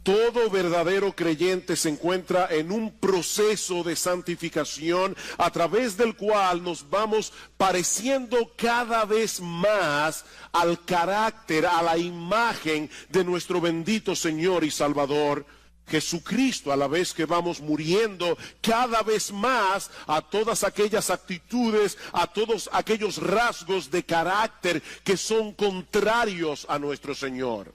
Todo verdadero creyente se encuentra en un proceso de santificación a través del cual nos vamos pareciendo cada vez más al carácter, a la imagen de nuestro bendito Señor y Salvador Jesucristo, a la vez que vamos muriendo cada vez más a todas aquellas actitudes, a todos aquellos rasgos de carácter que son contrarios a nuestro Señor.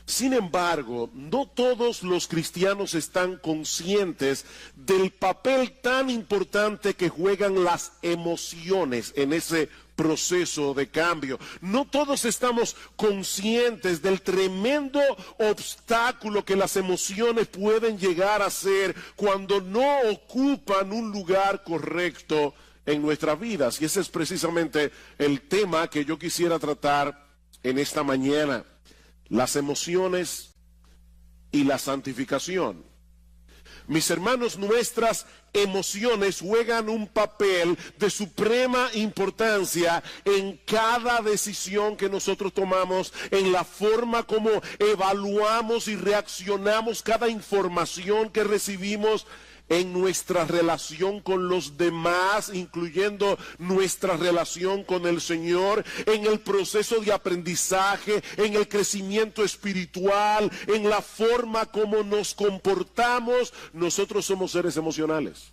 Sin embargo, no todos los cristianos están conscientes del papel tan importante que juegan las emociones en ese proceso de cambio. No todos estamos conscientes del tremendo obstáculo que las emociones pueden llegar a ser cuando no ocupan un lugar correcto en nuestras vidas. Y ese es precisamente el tema que yo quisiera tratar en esta mañana. Las emociones y la santificación. Mis hermanos, nuestras emociones juegan un papel de suprema importancia en cada decisión que nosotros tomamos, en la forma como evaluamos y reaccionamos cada información que recibimos, en nuestra relación con los demás, incluyendo nuestra relación con el Señor, en el proceso de aprendizaje, en el crecimiento espiritual, en la forma como nos comportamos. Nosotros somos seres emocionales.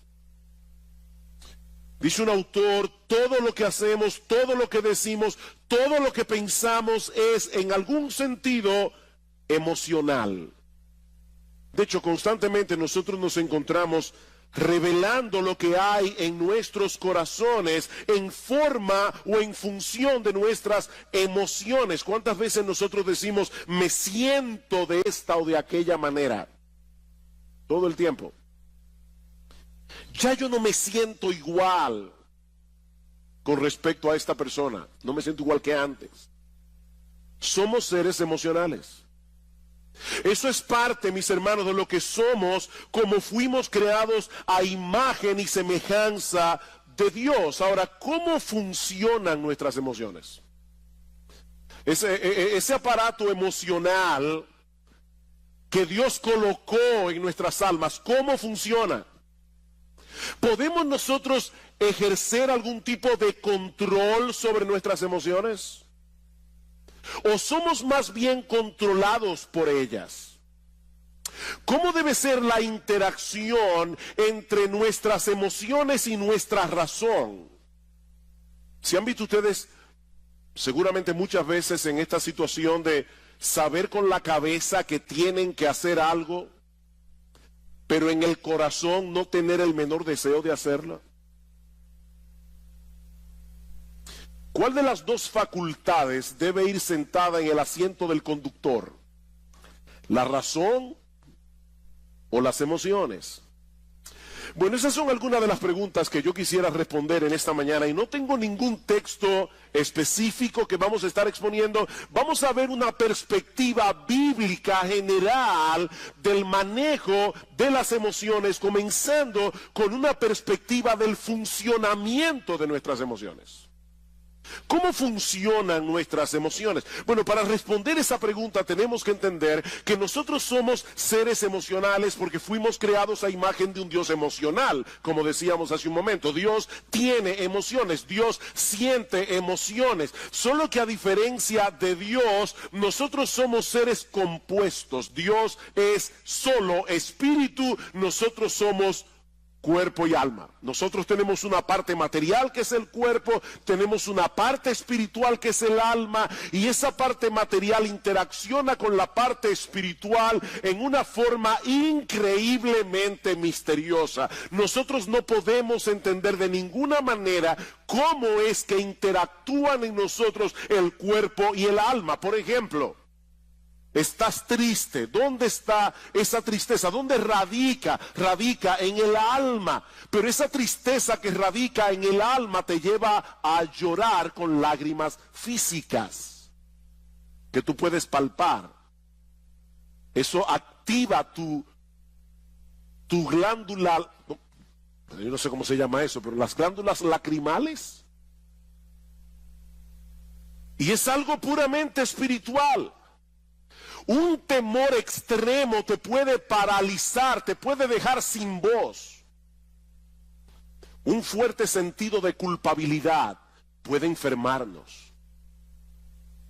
Dice un autor, todo lo que hacemos, todo lo que decimos, todo lo que pensamos es en algún sentido emocional. De hecho, constantemente nosotros nos encontramos revelando lo que hay en nuestros corazones en forma o en función de nuestras emociones. ¿Cuántas veces nosotros decimos, me siento de esta o de aquella manera? Todo el tiempo. Ya yo no me siento igual con respecto a esta persona. No me siento igual que antes. Somos seres emocionales. Eso es parte, mis hermanos, de lo que somos, como fuimos creados a imagen y semejanza de Dios. Ahora, ¿cómo funcionan nuestras emociones? Ese aparato emocional que Dios colocó en nuestras almas, ¿cómo funciona? ¿Podemos nosotros ejercer algún tipo de control sobre nuestras emociones? ¿O somos más bien controlados por ellas? ¿Cómo debe ser la interacción entre nuestras emociones y nuestra razón? ¿Se han visto ustedes seguramente muchas veces en esta situación de saber con la cabeza que tienen que hacer algo, pero en el corazón no tener el menor deseo de hacerlo? ¿Cuál de las dos facultades debe ir sentada en el asiento del conductor? ¿La razón o las emociones? Bueno, esas son algunas de las preguntas que yo quisiera responder en esta mañana, y no tengo ningún texto específico que vamos a estar exponiendo. Vamos a ver una perspectiva bíblica general del manejo de las emociones, comenzando con una perspectiva del funcionamiento de nuestras emociones. ¿Cómo funcionan nuestras emociones? Bueno, para responder esa pregunta tenemos que entender que nosotros somos seres emocionales porque fuimos creados a imagen de un Dios emocional. Como decíamos hace un momento, Dios tiene emociones, Dios siente emociones. Solo que a diferencia de Dios, nosotros somos seres compuestos. Dios es solo espíritu, nosotros somos cuerpo y alma. Nosotros tenemos una parte material que es el cuerpo, tenemos una parte espiritual que es el alma, y esa parte material interacciona con la parte espiritual en una forma increíblemente misteriosa. Nosotros no podemos entender de ninguna manera cómo es que interactúan en nosotros el cuerpo y el alma. Por ejemplo, estás triste. ¿Dónde está esa tristeza? ¿Dónde radica? Radica en el alma. Pero esa tristeza que radica en el alma te lleva a llorar con lágrimas físicas que tú puedes palpar. Eso activa tu glándula, yo no sé cómo se llama eso, pero las glándulas lacrimales. Y es algo puramente espiritual. Un temor extremo te puede paralizar, te puede dejar sin voz. Un fuerte sentido de culpabilidad puede enfermarnos.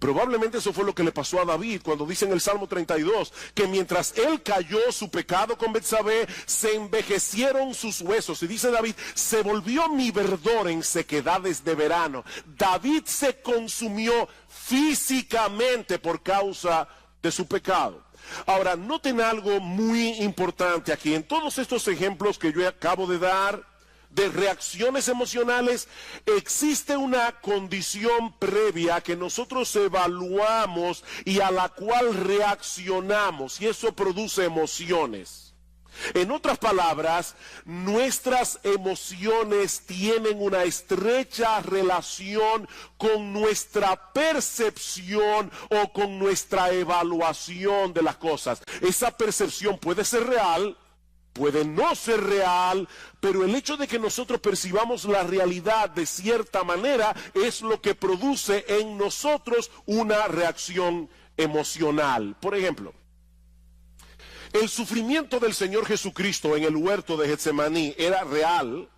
Probablemente eso fue lo que le pasó a David cuando dice en el Salmo 32 que mientras él cayó su pecado con Betsabé, se envejecieron sus huesos. Y dice David, se volvió mi verdor en sequedades de verano. David se consumió físicamente por causa de su pecado. Ahora, noten algo muy importante aquí. En todos estos ejemplos que yo acabo de dar, de reacciones emocionales, existe una condición previa que nosotros evaluamos y a la cual reaccionamos, y eso produce emociones. En otras palabras, nuestras emociones tienen una estrecha relación con nuestra percepción o con nuestra evaluación de las cosas. Esa percepción puede ser real, puede no ser real, pero el hecho de que nosotros percibamos la realidad de cierta manera es lo que produce en nosotros una reacción emocional. Por ejemplo, el sufrimiento del Señor Jesucristo en el huerto de Getsemaní era real,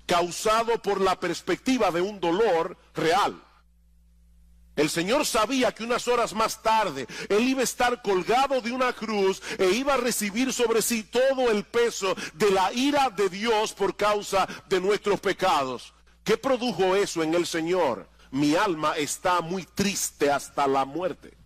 causado por la perspectiva de un dolor real. El Señor sabía que unas horas más tarde Él iba a estar colgado de una cruz e iba a recibir sobre sí todo el peso de la ira de Dios por causa de nuestros pecados. ¿Qué produjo eso en el Señor? Mi alma está muy triste hasta la muerte,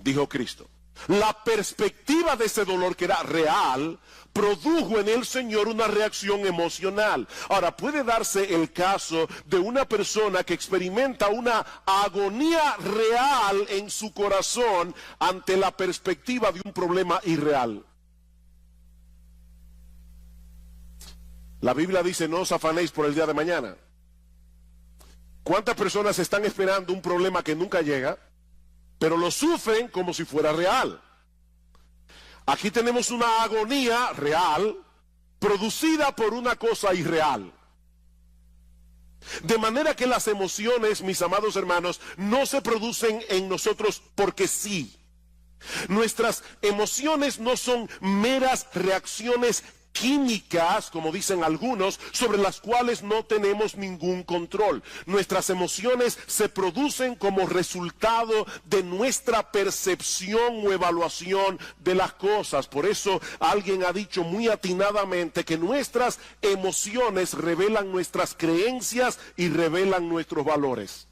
dijo Cristo. La perspectiva de ese dolor, que era real, produjo en el Señor una reacción emocional. Ahora, puede darse el caso de una persona que experimenta una agonía real en su corazón ante la perspectiva de un problema irreal. La Biblia dice, no os afanéis por el día de mañana. ¿Cuántas personas están esperando un problema que nunca llega, pero lo sufren como si fuera real? Aquí tenemos una agonía real producida por una cosa irreal. De manera que las emociones, mis amados hermanos, no se producen en nosotros porque sí. Nuestras emociones no son meras reacciones químicas, como dicen algunos, sobre las cuales no tenemos ningún control. Nuestras emociones se producen como resultado de nuestra percepción o evaluación de las cosas. Por eso alguien ha dicho muy atinadamente que nuestras emociones revelan nuestras creencias y revelan nuestros valores.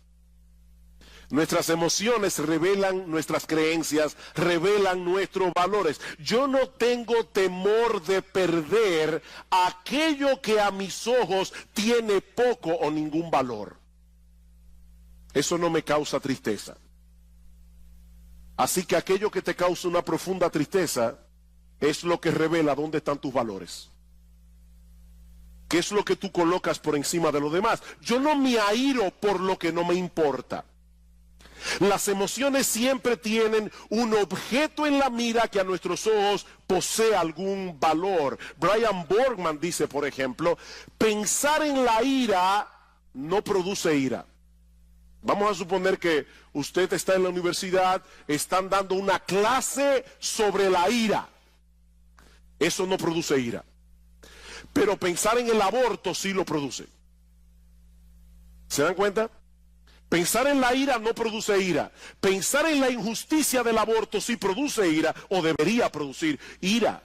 Nuestras emociones revelan nuestras creencias, revelan nuestros valores. Yo no tengo temor de perder aquello que a mis ojos tiene poco o ningún valor. Eso no me causa tristeza. Así que aquello que te causa una profunda tristeza es lo que revela dónde están tus valores. ¿Qué es lo que tú colocas por encima de lo demás? Yo no me airo por lo que no me importa. Las emociones siempre tienen un objeto en la mira que a nuestros ojos posee algún valor. Brian Borgman dice, por ejemplo, pensar en la ira no produce ira. Vamos a suponer que usted está en la universidad, están dando una clase sobre la ira. Eso no produce ira. Pero pensar en el aborto sí lo produce. ¿Se dan cuenta? Pensar en la ira no produce ira. Pensar en la injusticia del aborto sí produce ira, o debería producir ira.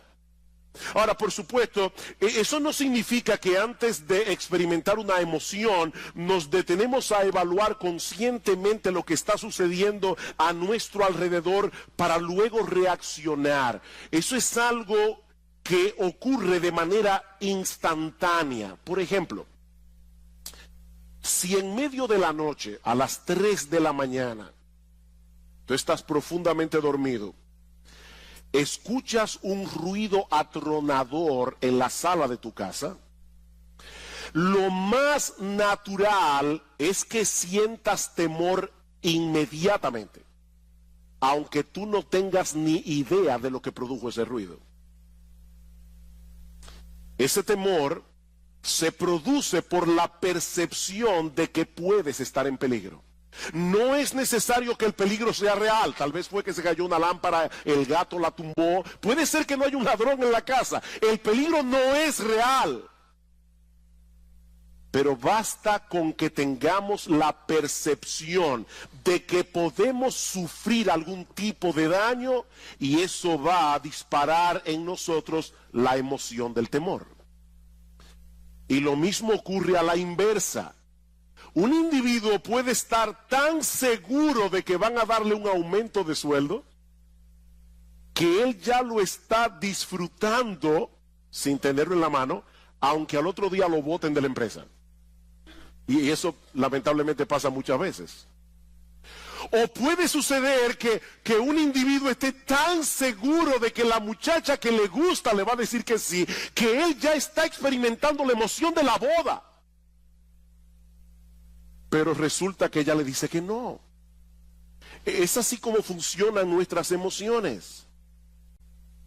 Ahora, por supuesto, eso no significa que antes de experimentar una emoción nos detenemos a evaluar conscientemente lo que está sucediendo a nuestro alrededor para luego reaccionar. Eso es algo que ocurre de manera instantánea. Por ejemplo, si en medio de la noche, a las 3 de la mañana, tú estás profundamente dormido, escuchas un ruido atronador en la sala de tu casa, lo más natural es que sientas temor inmediatamente, aunque tú no tengas ni idea de lo que produjo ese ruido. Ese temor se produce por la percepción de que puedes estar en peligro. No es necesario que el peligro sea real. Tal vez fue que se cayó una lámpara, el gato la tumbó. Puede ser que no haya un ladrón en la casa. El peligro no es real. Pero basta con que tengamos la percepción de que podemos sufrir algún tipo de daño y eso va a disparar en nosotros la emoción del temor. Y lo mismo ocurre a la inversa. Un individuo puede estar tan seguro de que van a darle un aumento de sueldo que él ya lo está disfrutando sin tenerlo en la mano, aunque al otro día lo boten de la empresa. Y eso lamentablemente pasa muchas veces. O puede suceder que un individuo esté tan seguro de que la muchacha que le gusta le va a decir que sí, que él ya está experimentando la emoción de la boda. Pero resulta que ella le dice que no. Es así como funcionan nuestras emociones.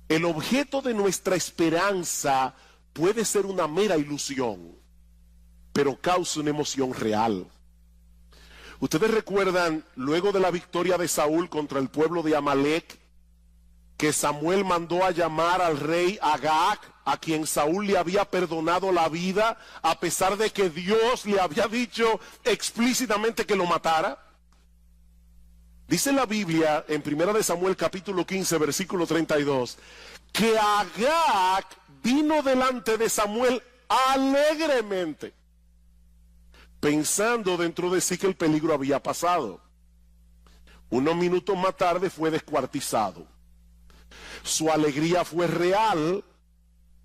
El objeto de nuestra esperanza puede ser una mera ilusión, pero causa una emoción real. Ustedes recuerdan, luego de la victoria de Saúl contra el pueblo de Amalek, que Samuel mandó a llamar al rey Agag, a quien Saúl le había perdonado la vida, a pesar de que Dios le había dicho explícitamente que lo matara. Dice la Biblia en 1 de Samuel capítulo 15 versículo 32, que Agag vino delante de Samuel alegremente, pensando dentro de sí que el peligro había pasado. Unos minutos más tarde fue descuartizado. Su alegría fue real,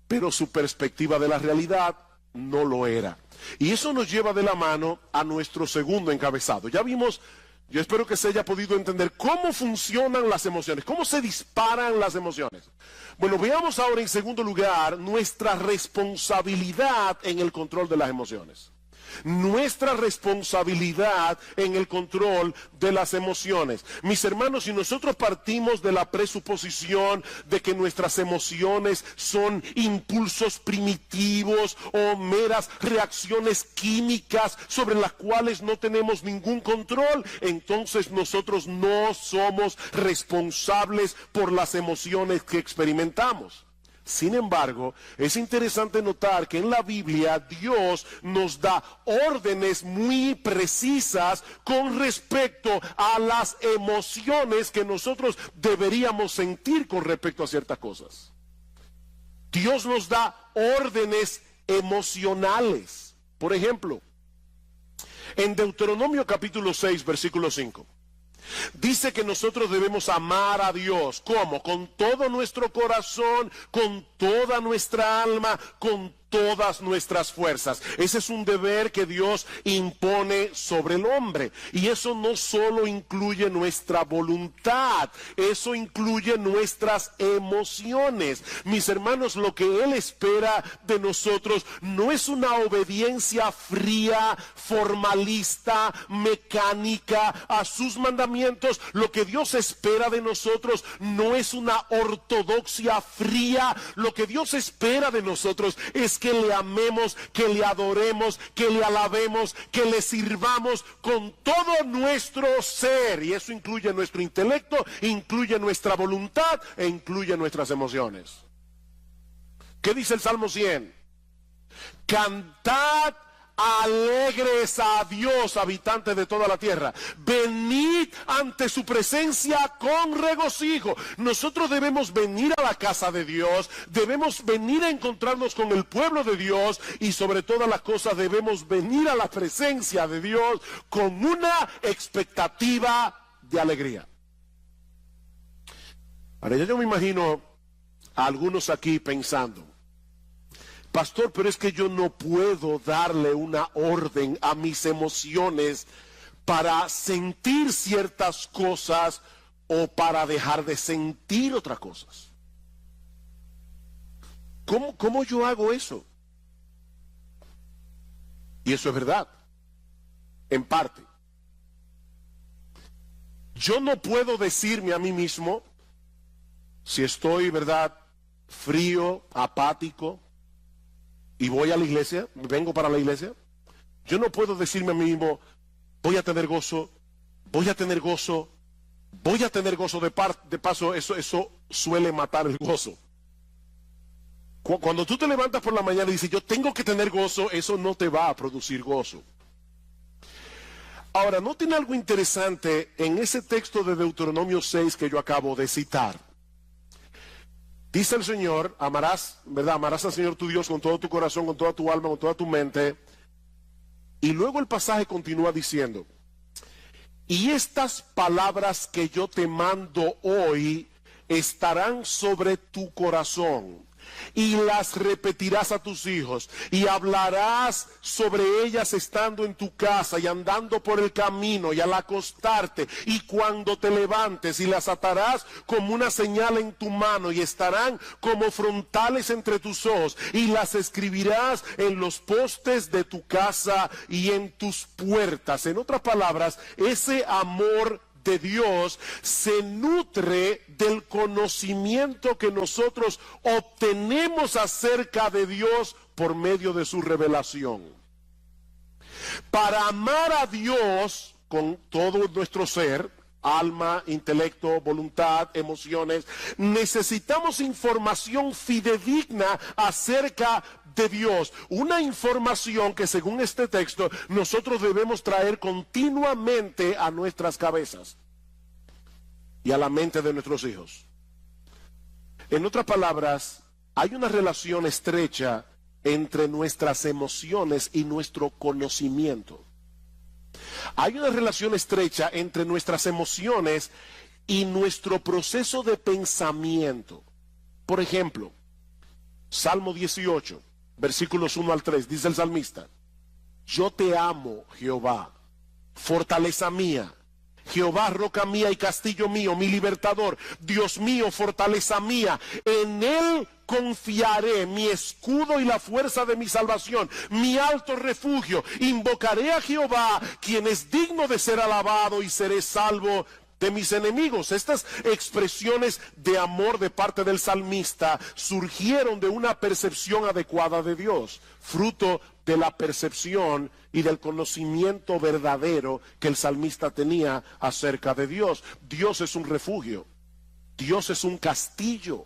pero su perspectiva de la realidad no lo era. Y eso nos lleva de la mano a nuestro segundo encabezado. Ya vimos, yo espero que se haya podido entender cómo funcionan las emociones, cómo se disparan las emociones. Bueno, veamos ahora en segundo lugar nuestra responsabilidad en el control de las emociones. Nuestra responsabilidad en el control de las emociones. Mis hermanos, si nosotros partimos de la presuposición de que nuestras emociones son impulsos primitivos o meras reacciones químicas sobre las cuales no tenemos ningún control, entonces nosotros no somos responsables por las emociones que experimentamos. Sin embargo, es interesante notar que en la Biblia Dios nos da órdenes muy precisas con respecto a las emociones que nosotros deberíamos sentir con respecto a ciertas cosas. Dios nos da órdenes emocionales. Por ejemplo, en Deuteronomio capítulo 6, versículo 5. Dice que nosotros debemos amar a Dios. ¿Cómo? Con todo nuestro corazón, con toda nuestra alma, con todas nuestras fuerzas. Ese es un deber que Dios impone sobre el hombre. Y eso no solo incluye nuestra voluntad, eso incluye nuestras emociones. Mis hermanos, lo que Él espera de nosotros no es una obediencia fría, formalista, mecánica a sus mandamientos. Lo que Dios espera de nosotros no es una ortodoxia fría. Lo que Dios espera de nosotros es que le amemos, que le adoremos, que le alabemos, que le sirvamos con todo nuestro ser. Y eso incluye nuestro intelecto, incluye nuestra voluntad e incluye nuestras emociones. ¿Qué dice el Salmo 100? Cantad alegres a Dios, habitantes de toda la tierra. Venid ante su presencia con regocijo. Nosotros debemos venir a la casa de Dios, debemos venir a encontrarnos con el pueblo de Dios y sobre todas las cosas debemos venir a la presencia de Dios con una expectativa de alegría. Ahora yo me imagino a algunos aquí pensando: pastor, pero es que yo no puedo darle una orden a mis emociones para sentir ciertas cosas o para dejar de sentir otras cosas. ¿Cómo yo hago eso? Y eso es verdad, en parte. Yo no puedo decirme a mí mismo, si estoy, ¿verdad?, frío, apático, y voy a la iglesia, vengo para la iglesia, yo no puedo decirme a mí mismo, voy a tener gozo voy a tener gozo, voy a tener gozo. De paso, eso suele matar el gozo. Cuando tú te levantas por la mañana y dices, yo tengo que tener gozo, eso no te va a producir gozo. Ahora, noten algo interesante en ese texto de Deuteronomio 6 que yo acabo de citar. Dice el Señor, amarás, ¿verdad? Amarás al Señor tu Dios con todo tu corazón, con toda tu alma, con toda tu mente. Y luego el pasaje continúa diciendo, y estas palabras que yo te mando hoy estarán sobre tu corazón, y las repetirás a tus hijos, y hablarás sobre ellas estando en tu casa y andando por el camino y al acostarte y cuando te levantes, y las atarás como una señal en tu mano y estarán como frontales entre tus ojos, y las escribirás en los postes de tu casa y en tus puertas. En otras palabras, ese amor de Dios se nutre del conocimiento que nosotros obtenemos acerca de Dios por medio de su revelación. Para amar a Dios con todo nuestro ser, alma, intelecto, voluntad, emociones, necesitamos información fidedigna acerca de Dios, una información que según este texto nosotros debemos traer continuamente a nuestras cabezas y a la mente de nuestros hijos. En otras palabras, hay una relación estrecha entre nuestras emociones y nuestro conocimiento. Hay una relación estrecha entre nuestras emociones y nuestro proceso de pensamiento. Por ejemplo, Salmo 18, versículos 1 al 3, dice el salmista, yo te amo, Jehová, fortaleza mía, Jehová, roca mía y castillo mío, mi libertador, Dios mío, fortaleza mía, en él confiaré, mi escudo y la fuerza de mi salvación, mi alto refugio. Invocaré a Jehová, quien es digno de ser alabado, y seré salvo de mis enemigos. Estas expresiones de amor de parte del salmista surgieron de una percepción adecuada de Dios, fruto de la percepción y del conocimiento verdadero que el salmista tenía acerca de Dios. Dios es un refugio, Dios es un castillo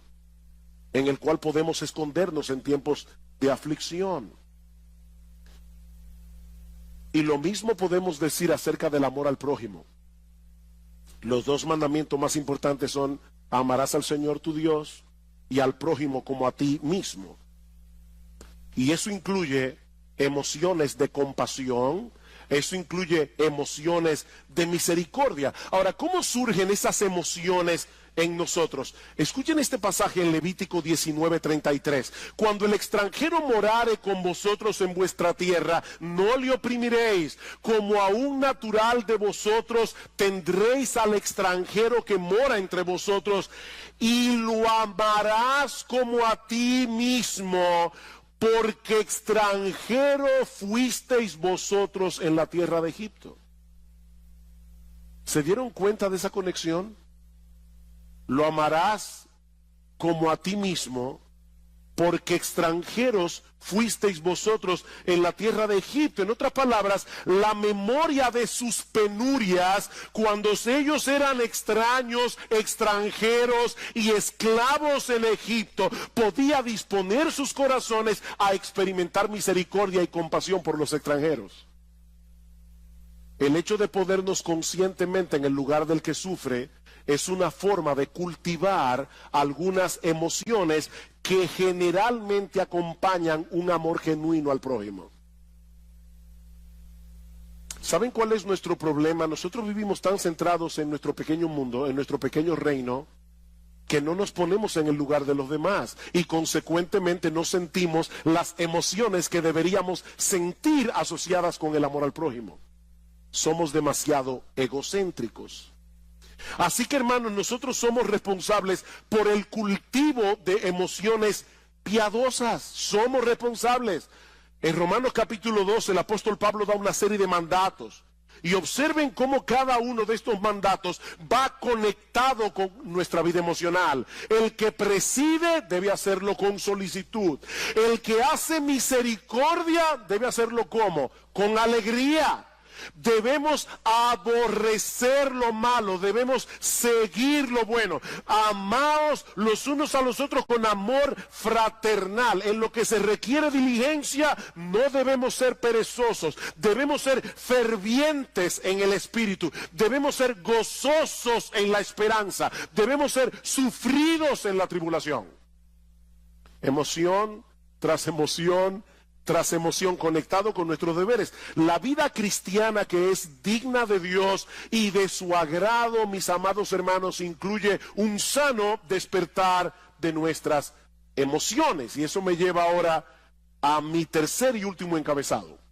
en el cual podemos escondernos en tiempos de aflicción. Y lo mismo podemos decir acerca del amor al prójimo. Los dos mandamientos más importantes son: amarás al Señor tu Dios y al prójimo como a ti mismo. Y eso incluye emociones de compasión, eso incluye emociones de misericordia. Ahora, ¿cómo surgen esas emociones en nosotros? Escuchen este pasaje en Levítico 19:33. Cuando el extranjero morare con vosotros en vuestra tierra, no le oprimiréis. Como a un natural de vosotros tendréis al extranjero que mora entre vosotros, y lo amarás como a ti mismo, porque extranjero fuisteis vosotros en la tierra de Egipto. ¿Se dieron cuenta de esa conexión? Lo amarás como a ti mismo, porque extranjeros fuisteis vosotros en la tierra de Egipto. En otras palabras, la memoria de sus penurias, cuando ellos eran extraños, extranjeros y esclavos en Egipto, podía disponer sus corazones a experimentar misericordia y compasión por los extranjeros. El hecho de ponernos conscientemente en el lugar del que sufre es una forma de cultivar algunas emociones que generalmente acompañan un amor genuino al prójimo. ¿Saben cuál es nuestro problema? Nosotros vivimos tan centrados en nuestro pequeño mundo, en nuestro pequeño reino, que no nos ponemos en el lugar de los demás y consecuentemente no sentimos las emociones que deberíamos sentir asociadas con el amor al prójimo. Somos demasiado egocéntricos. Así que, hermanos, nosotros somos responsables por el cultivo de emociones piadosas. Somos responsables. En Romanos capítulo 12, el apóstol Pablo da una serie de mandatos. Y observen cómo cada uno de estos mandatos va conectado con nuestra vida emocional. El que preside debe hacerlo con solicitud. El que hace misericordia debe hacerlo ¿cómo? Con alegría. Debemos aborrecer lo malo, debemos seguir lo bueno. Amaos los unos a los otros con amor fraternal. En lo que se requiere diligencia, no debemos ser perezosos. Debemos ser fervientes en el espíritu. Debemos ser gozosos en la esperanza. Debemos ser sufridos en la tribulación. Emoción tras emoción tras emoción, conectado con nuestros deberes. La vida cristiana que es digna de Dios y de su agrado, mis amados hermanos, incluye un sano despertar de nuestras emociones. Y eso me lleva ahora a mi tercer y último encabezado.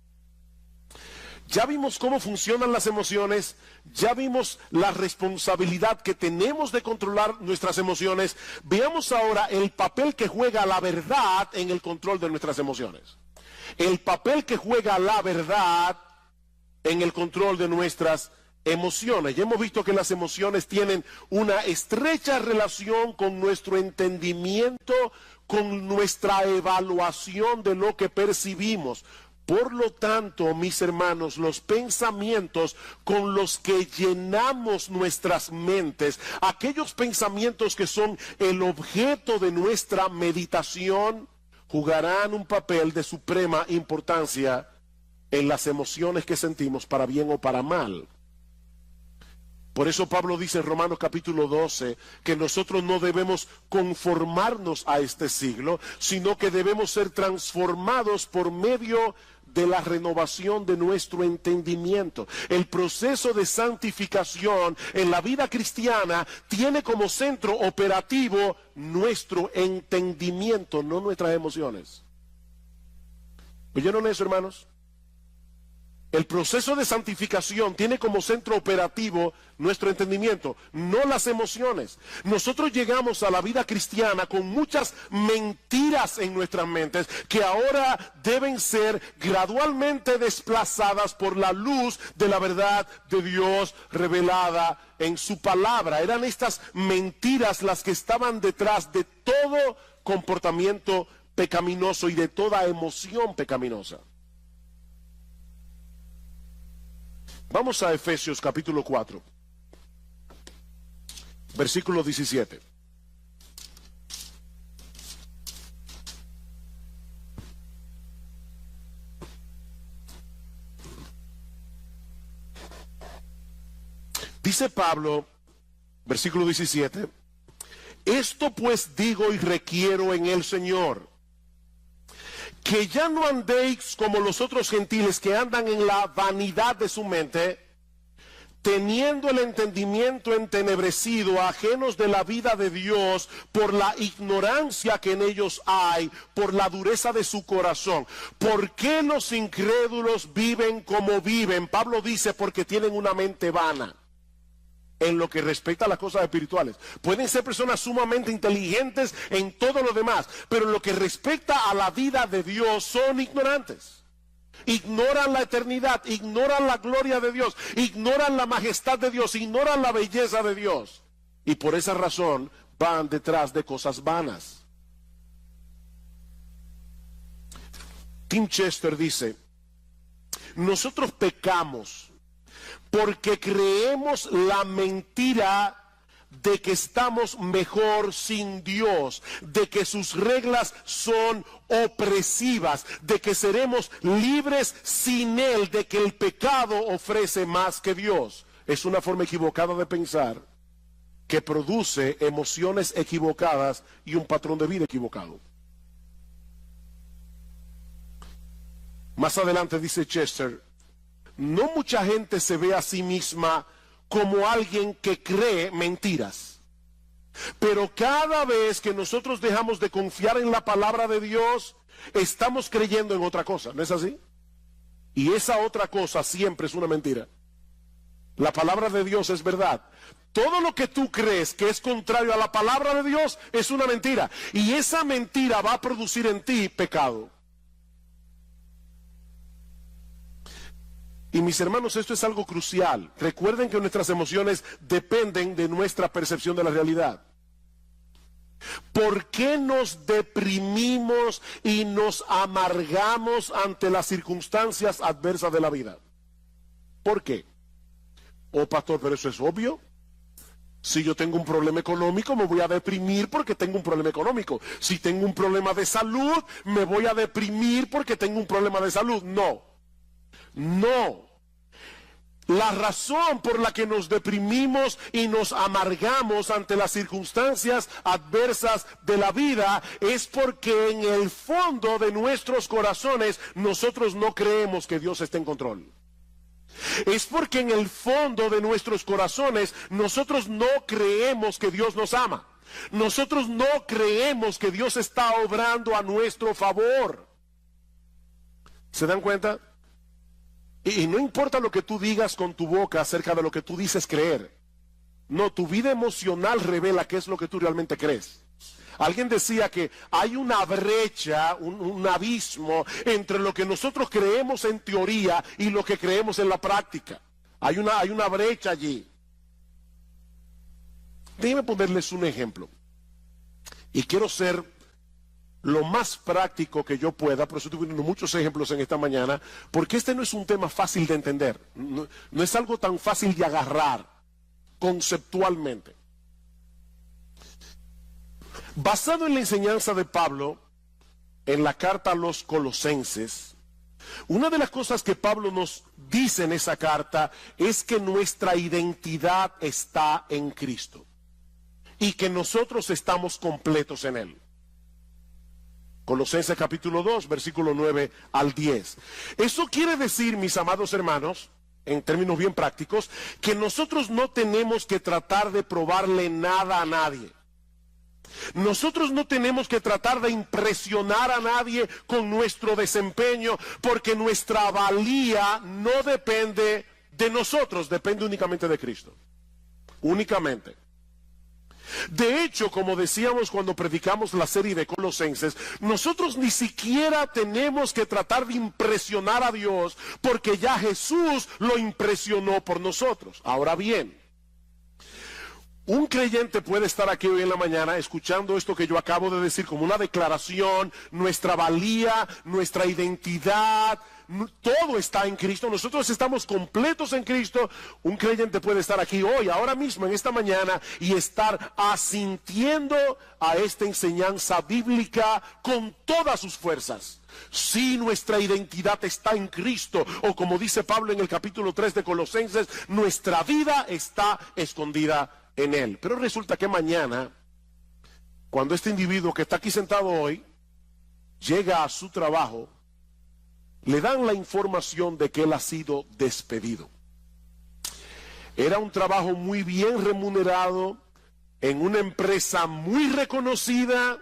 Ya vimos cómo funcionan las emociones, ya vimos la responsabilidad que tenemos de controlar nuestras emociones. Veamos ahora el papel que juega la verdad en el control de nuestras emociones. El papel que juega la verdad en el control de nuestras emociones. Ya hemos visto que las emociones tienen una estrecha relación con nuestro entendimiento, con nuestra evaluación de lo que percibimos. Por lo tanto, mis hermanos, los pensamientos con los que llenamos nuestras mentes, aquellos pensamientos que son el objeto de nuestra meditación, jugarán un papel de suprema importancia en las emociones que sentimos, para bien o para mal. Por eso Pablo dice en Romanos capítulo 12 que nosotros no debemos conformarnos a este siglo, sino que debemos ser transformados por medio de la renovación de nuestro entendimiento. El proceso de santificación en la vida cristiana tiene como centro operativo nuestro entendimiento, no nuestras emociones. ¿Oyeron eso, hermanos? El proceso de santificación tiene como centro operativo nuestro entendimiento, no las emociones. Nosotros llegamos a la vida cristiana con muchas mentiras en nuestras mentes que ahora deben ser gradualmente desplazadas por la luz de la verdad de Dios revelada en su palabra. Eran estas mentiras las que estaban detrás de todo comportamiento pecaminoso y de toda emoción pecaminosa. Vamos a Efesios capítulo 4, versículo 17. Dice Pablo, versículo 17, esto pues digo y requiero en el Señor, que ya no andéis como los otros gentiles que andan en la vanidad de su mente, teniendo el entendimiento entenebrecido, ajenos de la vida de Dios, por la ignorancia que en ellos hay, por la dureza de su corazón. ¿Por qué los incrédulos viven como viven? Pablo dice, porque tienen una mente vana en lo que respecta a las cosas espirituales. Pueden ser personas sumamente inteligentes en todo lo demás, pero en lo que respecta a la vida de Dios son ignorantes. Ignoran la eternidad, ignoran la gloria de Dios, ignoran la majestad de Dios, ignoran la belleza de Dios. Y por esa razón van detrás de cosas vanas. Tim Chester dice, nosotros pecamos porque creemos la mentira de que estamos mejor sin Dios, de que sus reglas son opresivas, de que seremos libres sin Él, de que el pecado ofrece más que Dios. Es una forma equivocada de pensar que produce emociones equivocadas y un patrón de vida equivocado. Más adelante dice Chester, no mucha gente se ve a sí misma como alguien que cree mentiras. Pero cada vez que nosotros dejamos de confiar en la palabra de Dios, estamos creyendo en otra cosa, ¿no es así? Y esa otra cosa siempre es una mentira. La palabra de Dios es verdad. Todo lo que tú crees que es contrario a la palabra de Dios es una mentira. Y esa mentira va a producir en ti pecado. Y mis hermanos, esto es algo crucial. Recuerden que nuestras emociones dependen de nuestra percepción de la realidad. ¿Por qué nos deprimimos y nos amargamos ante las circunstancias adversas de la vida? ¿Por qué? Oh, pastor, pero eso es obvio. Si yo tengo un problema económico, me voy a deprimir porque tengo un problema económico. Si tengo un problema de salud, me voy a deprimir porque tengo un problema de salud. No. No. La razón por la que nos deprimimos y nos amargamos ante las circunstancias adversas de la vida es porque en el fondo de nuestros corazones nosotros no creemos que Dios esté en control. Es porque en el fondo de nuestros corazones nosotros no creemos que Dios nos ama. Nosotros no creemos que Dios está obrando a nuestro favor. ¿Se dan cuenta? Y no importa lo que tú digas con tu boca acerca de lo que tú dices creer. No, tu vida emocional revela qué es lo que tú realmente crees. Alguien decía que hay una brecha, un abismo entre lo que nosotros creemos en teoría y lo que creemos en la práctica. Hay una brecha allí. Déjenme ponerles un ejemplo. Y quiero ser lo más práctico que yo pueda, por eso estoy poniendo muchos ejemplos en esta mañana, porque este no es un tema fácil de entender, no es algo tan fácil de agarrar conceptualmente. Basado en la enseñanza de Pablo, en la carta a los Colosenses, una de las cosas que Pablo nos dice en esa carta es que nuestra identidad está en Cristo y que nosotros estamos completos en Él. Colosenses capítulo 2, versículo 9 al 10. Eso quiere decir, mis amados hermanos, en términos bien prácticos, que nosotros no tenemos que tratar de probarle nada a nadie. Nosotros no tenemos que tratar de impresionar a nadie con nuestro desempeño, porque nuestra valía no depende de nosotros, depende únicamente de Cristo. Únicamente. De hecho, como decíamos cuando predicamos la serie de Colosenses, nosotros ni siquiera tenemos que tratar de impresionar a Dios, porque ya Jesús lo impresionó por nosotros. Ahora bien, un creyente puede estar aquí hoy en la mañana escuchando esto que yo acabo de decir como una declaración, nuestra valía, nuestra identidad, todo está en Cristo, nosotros estamos completos en Cristo. Un creyente puede estar aquí hoy, ahora mismo, en esta mañana, y estar asintiendo a esta enseñanza bíblica con todas sus fuerzas. Si nuestra identidad está en Cristo, o como dice Pablo en el capítulo 3 de Colosenses, nuestra vida está escondida en Él. Pero resulta que mañana, cuando este individuo que está aquí sentado hoy llega a su trabajo, le dan la información de que él ha sido despedido. Era un trabajo muy bien remunerado en una empresa muy reconocida.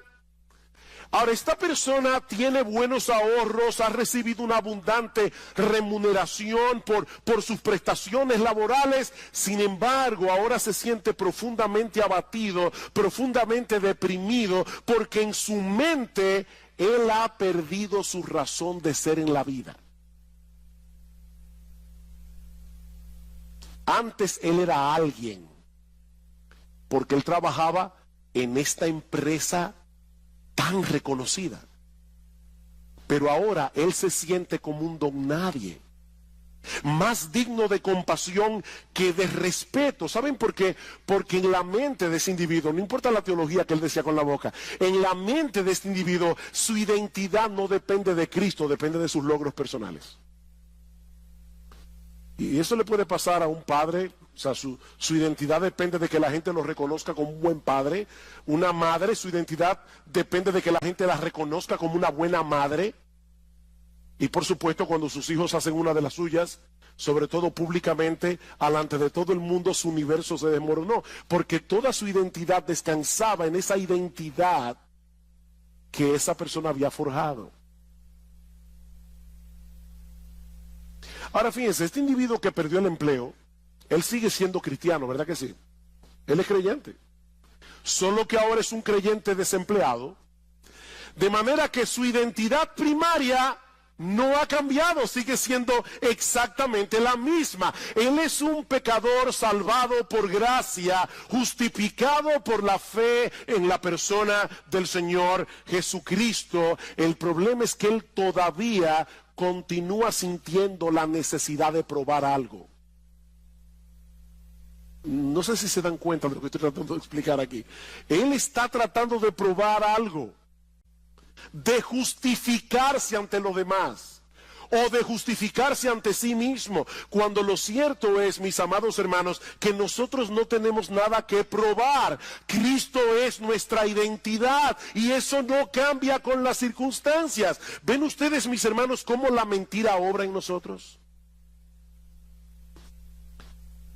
Ahora, esta persona tiene buenos ahorros, ha recibido una abundante remuneración por sus prestaciones laborales. Sin embargo, ahora se siente profundamente abatido, profundamente deprimido, porque en su mente él ha perdido su razón de ser en la vida. Antes él era alguien, porque él trabajaba en esta empresa tan reconocida. Pero ahora él se siente como un don nadie, más digno de compasión que de respeto. ¿Saben por qué? Porque en la mente de ese individuo, no importa la teología que él decía con la boca, en la mente de este individuo, su identidad no depende de Cristo, depende de sus logros personales. Y eso le puede pasar a un padre. O sea, su identidad depende de que la gente lo reconozca como un buen padre. Una madre, su identidad depende de que la gente la reconozca como una buena madre. Y por supuesto, cuando sus hijos hacen una de las suyas, sobre todo públicamente, delante de todo el mundo, su universo se desmoronó, porque toda su identidad descansaba en esa identidad que esa persona había forjado. Ahora fíjense, este individuo que perdió el empleo, él sigue siendo cristiano, ¿verdad que sí? Él es creyente, solo que ahora es un creyente desempleado, de manera que su identidad primaria no ha cambiado, sigue siendo exactamente la misma. Él es un pecador salvado por gracia, justificado por la fe en la persona del Señor Jesucristo. El problema es que él todavía continúa sintiendo la necesidad de probar algo. No sé si se dan cuenta de lo que estoy tratando de explicar aquí. Él está tratando de probar algo, de justificarse ante los demás, o de justificarse ante sí mismo, cuando lo cierto es, mis amados hermanos, que nosotros no tenemos nada que probar. Cristo es nuestra identidad y eso no cambia con las circunstancias. ¿Ven ustedes, mis hermanos, cómo la mentira obra en nosotros?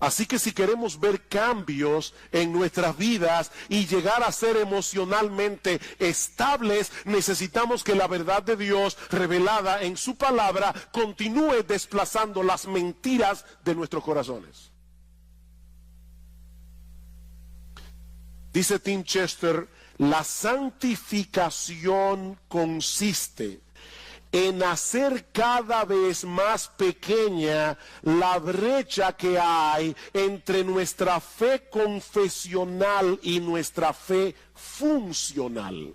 Así que si queremos ver cambios en nuestras vidas y llegar a ser emocionalmente estables, necesitamos que la verdad de Dios revelada en su palabra continúe desplazando las mentiras de nuestros corazones. Dice Tim Chester, la santificación consiste en hacer cada vez más pequeña la brecha que hay entre nuestra fe confesional y nuestra fe funcional.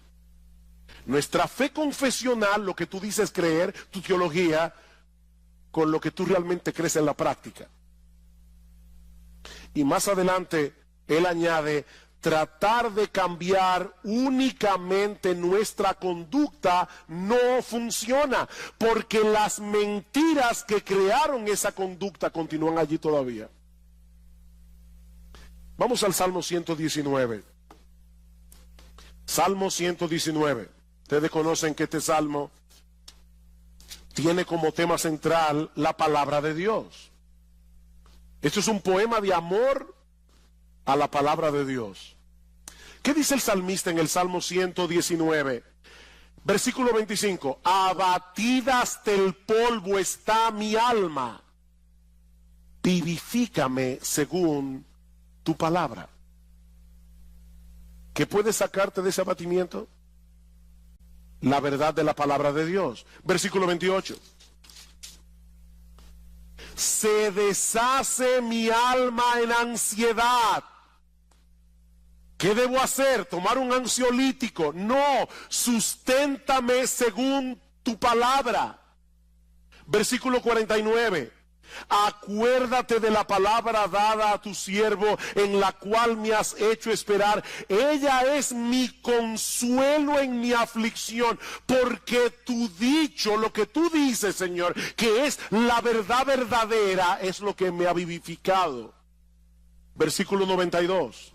Nuestra fe confesional, lo que tú dices creer, tu teología, con lo que tú realmente crees en la práctica. Y más adelante, él añade, tratar de cambiar únicamente nuestra conducta no funciona, porque las mentiras que crearon esa conducta continúan allí todavía. Vamos al Salmo 119. Salmo 119. Ustedes conocen que este salmo tiene como tema central la palabra de Dios. Esto es un poema de amor a la palabra de Dios. ¿Qué dice el salmista en el Salmo 119? Versículo 25. Abatida hasta el polvo está mi alma. Vivifícame según tu palabra. ¿Qué puede sacarte de ese abatimiento? La verdad de la palabra de Dios. Versículo 28. Se deshace mi alma en ansiedad. ¿Qué debo hacer? ¿Tomar un ansiolítico? No, susténtame según tu palabra. Versículo 49. Acuérdate de la palabra dada a tu siervo, en la cual me has hecho esperar. Ella es mi consuelo en mi aflicción, porque tu dicho, lo que tú dices, Señor, que es la verdad verdadera, es lo que me ha vivificado. Versículo 92.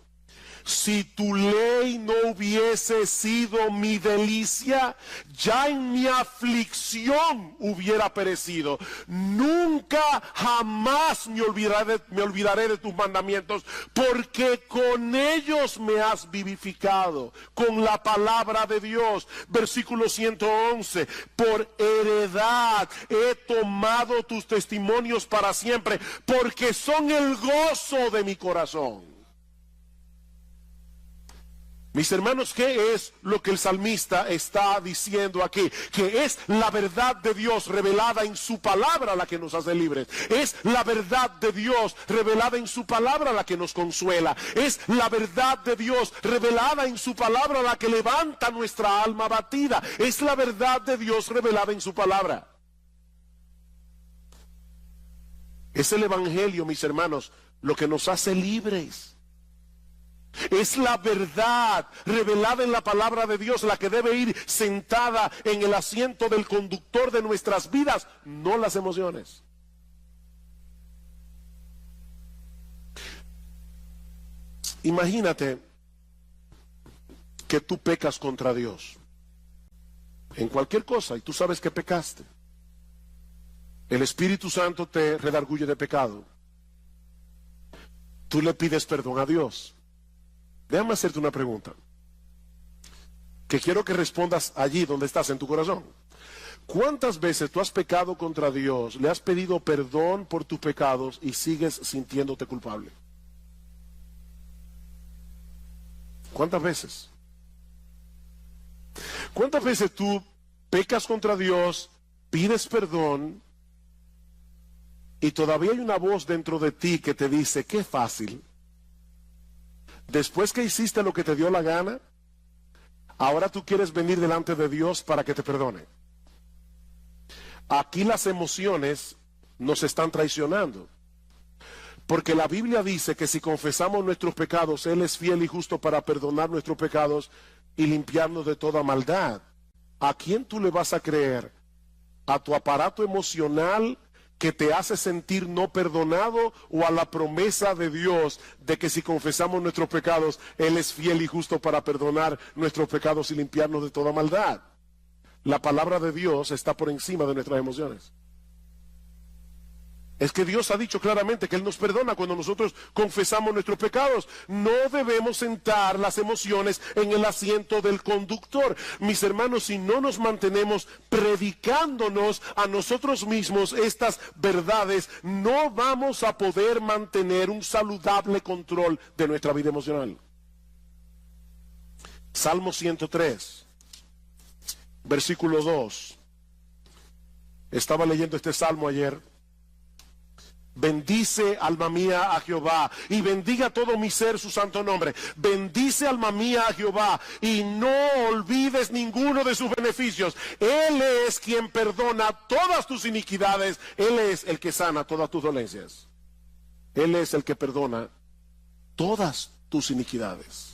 Si tu ley no hubiese sido mi delicia, ya en mi aflicción hubiera perecido. Nunca jamás me olvidaré de tus mandamientos, porque con ellos me has vivificado, con la palabra de Dios. Versículo 111. Por heredad he tomado tus testimonios para siempre, porque son el gozo de mi corazón. Mis hermanos, ¿qué es lo que el salmista está diciendo aquí? Que es la verdad de Dios revelada en su palabra la que nos hace libres. Es la verdad de Dios revelada en su palabra la que nos consuela. Es la verdad de Dios revelada en su palabra la que levanta nuestra alma abatida. Es la verdad de Dios revelada en su palabra. Es el evangelio, mis hermanos, lo que nos hace libres. Es la verdad revelada en la palabra de Dios la que debe ir sentada en el asiento del conductor de nuestras vidas, no las emociones. Imagínate que tú pecas contra Dios en cualquier cosa y tú sabes que pecaste. El Espíritu Santo te redarguye de pecado. Tú le pides perdón a Dios. Déjame hacerte una pregunta, que quiero que respondas allí donde estás en tu corazón. ¿Cuántas veces tú has pecado contra Dios, le has pedido perdón por tus pecados y sigues sintiéndote culpable? ¿Cuántas veces? ¿Cuántas veces tú pecas contra Dios pides perdón y todavía hay una voz dentro de ti que te dice, qué fácil. Después que hiciste lo que te dio la gana, ahora tú quieres venir delante de Dios para que te perdone. Aquí las emociones nos están traicionando. Porque la Biblia dice que si confesamos nuestros pecados, Él es fiel y justo para perdonar nuestros pecados y limpiarnos de toda maldad. ¿A quién tú le vas a creer? ¿A tu aparato emocional que te hace sentir no perdonado o a la promesa de Dios de que si confesamos nuestros pecados, Él es fiel y justo para perdonar nuestros pecados y limpiarnos de toda maldad? La palabra de Dios está por encima de nuestras emociones. Es que Dios ha dicho claramente que Él nos perdona cuando nosotros confesamos nuestros pecados. No debemos sentar las emociones en el asiento del conductor. Mis hermanos, si no nos mantenemos predicándonos a nosotros mismos estas verdades, no vamos a poder mantener un saludable control de nuestra vida emocional. Salmo 103, versículo 2. Estaba leyendo este salmo ayer. Bendice, alma mía, a Jehová, y bendiga todo mi ser su santo nombre. Bendice, alma mía, a Jehová, y no olvides ninguno de sus beneficios. Él es quien perdona todas tus iniquidades. Él es el que sana todas tus dolencias. Él es el que perdona todas tus iniquidades.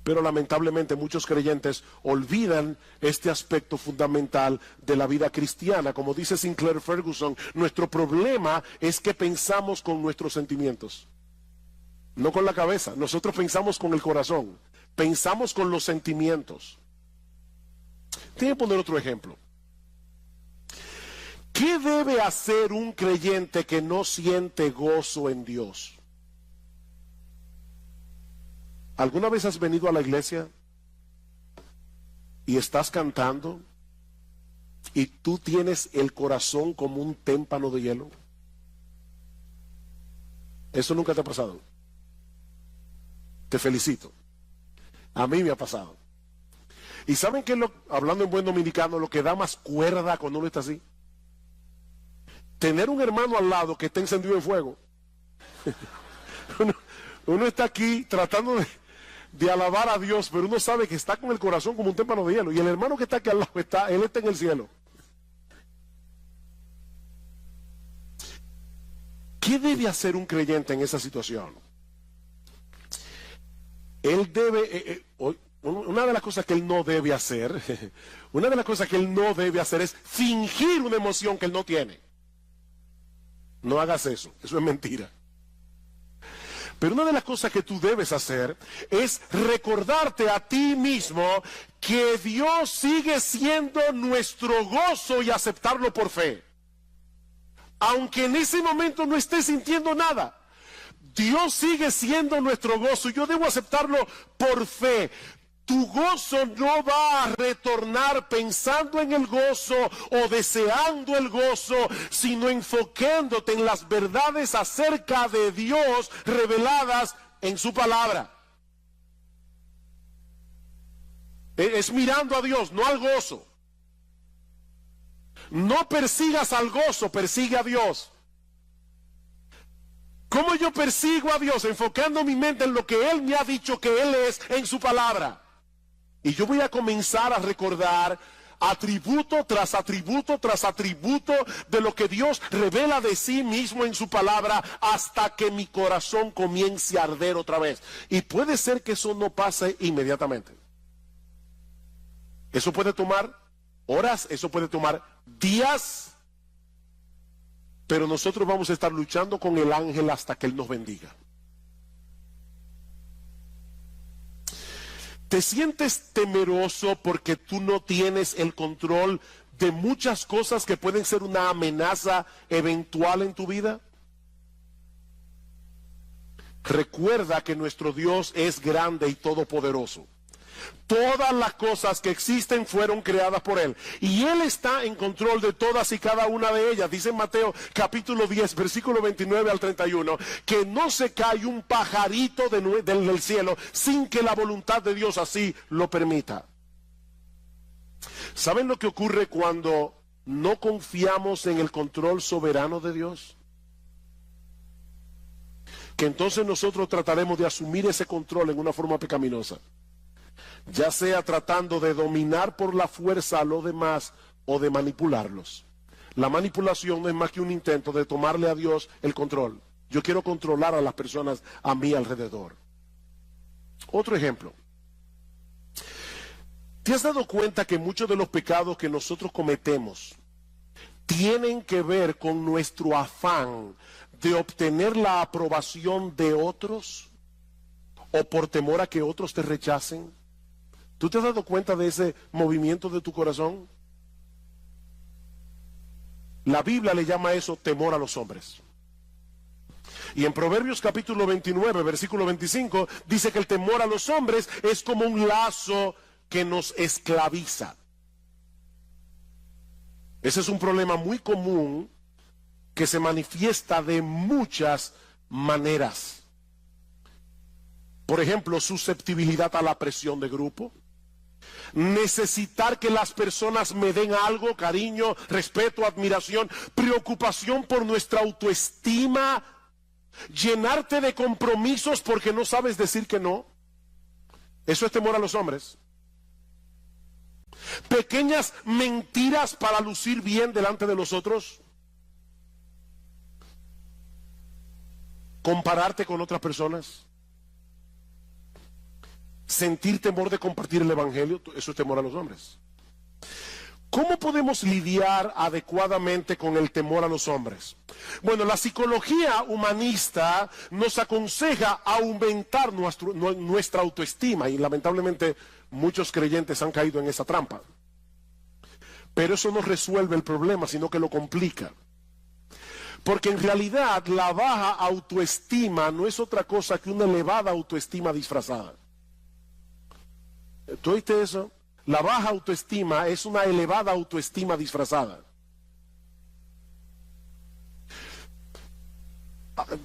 Pero lamentablemente muchos creyentes olvidan este aspecto fundamental de la vida cristiana. Como dice Sinclair Ferguson, nuestro problema es que pensamos con nuestros sentimientos, no con la cabeza. Nosotros pensamos con el corazón, pensamos con los sentimientos. Tengo que poner otro ejemplo. ¿Qué debe hacer un creyente que no siente gozo en Dios? ¿Alguna vez has venido a la iglesia y estás cantando y tú tienes el corazón como un témpano de hielo? ¿Eso nunca te ha pasado? Te felicito. A mí me ha pasado. ¿Y saben qué es hablando en buen dominicano, lo que da más cuerda cuando uno está así? Tener un hermano al lado que está encendido en fuego. Uno está aquí tratando de alabar a Dios, pero uno sabe que está con el corazón como un témpano de hielo. Y el hermano que está aquí al lado, él está en el cielo. ¿Qué debe hacer un creyente en esa situación? Él debe, una de las cosas que él no debe hacer, es fingir una emoción que él no tiene. No hagas eso es mentira. Pero una de las cosas que tú debes hacer es recordarte a ti mismo que Dios sigue siendo nuestro gozo y aceptarlo por fe. Aunque en ese momento no estés sintiendo nada, Dios sigue siendo nuestro gozo y yo debo aceptarlo por fe. Tu gozo no va a retornar pensando en el gozo o deseando el gozo, sino enfocándote en las verdades acerca de Dios reveladas en su palabra. Es mirando a Dios, no al gozo. No persigas al gozo, persigue a Dios. ¿Cómo yo persigo a Dios? Enfocando mi mente en lo que Él me ha dicho que Él es en su palabra. Y yo voy a comenzar a recordar atributo tras atributo tras atributo de lo que Dios revela de sí mismo en su palabra hasta que mi corazón comience a arder otra vez. Y puede ser que eso no pase inmediatamente. Eso puede tomar horas, eso puede tomar días, pero nosotros vamos a estar luchando con el ángel hasta que Él nos bendiga. ¿Te sientes temeroso porque tú no tienes el control de muchas cosas que pueden ser una amenaza eventual en tu vida? Recuerda que nuestro Dios es grande y todopoderoso. Todas las cosas que existen fueron creadas por Él. Y Él está en control de todas y cada una de ellas. Dice en Mateo capítulo 10, versículo 29 al 31, que no se cae un pajarito del cielo sin que la voluntad de Dios así lo permita. ¿Saben lo que ocurre cuando no confiamos en el control soberano de Dios? Que entonces nosotros trataremos de asumir ese control en una forma pecaminosa, ya sea tratando de dominar por la fuerza a los demás o de manipularlos. La manipulación no es más que un intento de tomarle a Dios el control. Yo quiero controlar a las personas a mi alrededor. Otro ejemplo. ¿Te has dado cuenta que muchos de los pecados que nosotros cometemos tienen que ver con nuestro afán de obtener la aprobación de otros o por temor a que otros te rechacen? ¿Tú te has dado cuenta de ese movimiento de tu corazón? La Biblia le llama eso temor a los hombres. Y en Proverbios capítulo 29, versículo 25, dice que el temor a los hombres es como un lazo que nos esclaviza. Ese es un problema muy común que se manifiesta de muchas maneras. Por ejemplo, susceptibilidad a la presión de grupo. Necesitar que las personas me den algo, cariño, respeto, admiración, preocupación por nuestra autoestima, llenarte de compromisos porque no sabes decir que no. Eso es temor a los hombres. Pequeñas mentiras para lucir bien delante de los otros. Compararte con otras personas. Sentir temor de compartir el evangelio, eso es temor a los hombres. ¿Cómo podemos lidiar adecuadamente con el temor a los hombres? Bueno, la psicología humanista nos aconseja aumentar nuestra autoestima y lamentablemente muchos creyentes han caído en esa trampa. Pero eso no resuelve el problema, sino que lo complica. Porque en realidad la baja autoestima no es otra cosa que una elevada autoestima disfrazada. ¿Tú oíste eso? La baja autoestima es una elevada autoestima disfrazada.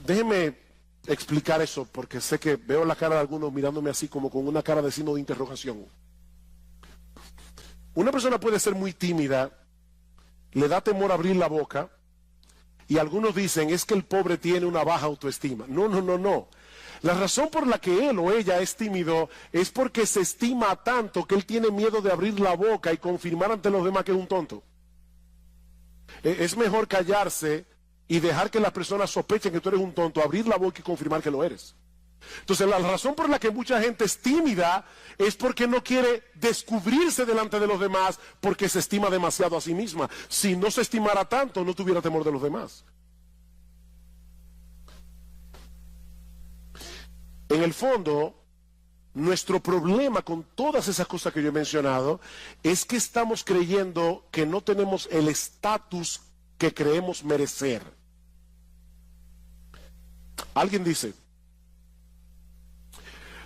Déjeme explicar eso, porque sé que veo la cara de algunos mirándome así como con una cara de signo de interrogación. Una persona puede ser muy tímida, le da temor abrir la boca, y algunos dicen, es que el pobre tiene una baja autoestima. No, no, no, no. La razón por la que él o ella es tímido es porque se estima tanto que él tiene miedo de abrir la boca y confirmar ante los demás que es un tonto. Es mejor callarse y dejar que las personas sospechen que tú eres un tonto, abrir la boca y confirmar que lo eres. Entonces la razón por la que mucha gente es tímida es porque no quiere descubrirse delante de los demás, porque se estima demasiado a sí misma. Si no se estimara tanto, no tuviera temor de los demás. En el fondo, nuestro problema con todas esas cosas que yo he mencionado es que estamos creyendo que no tenemos el estatus que creemos merecer. Alguien dice,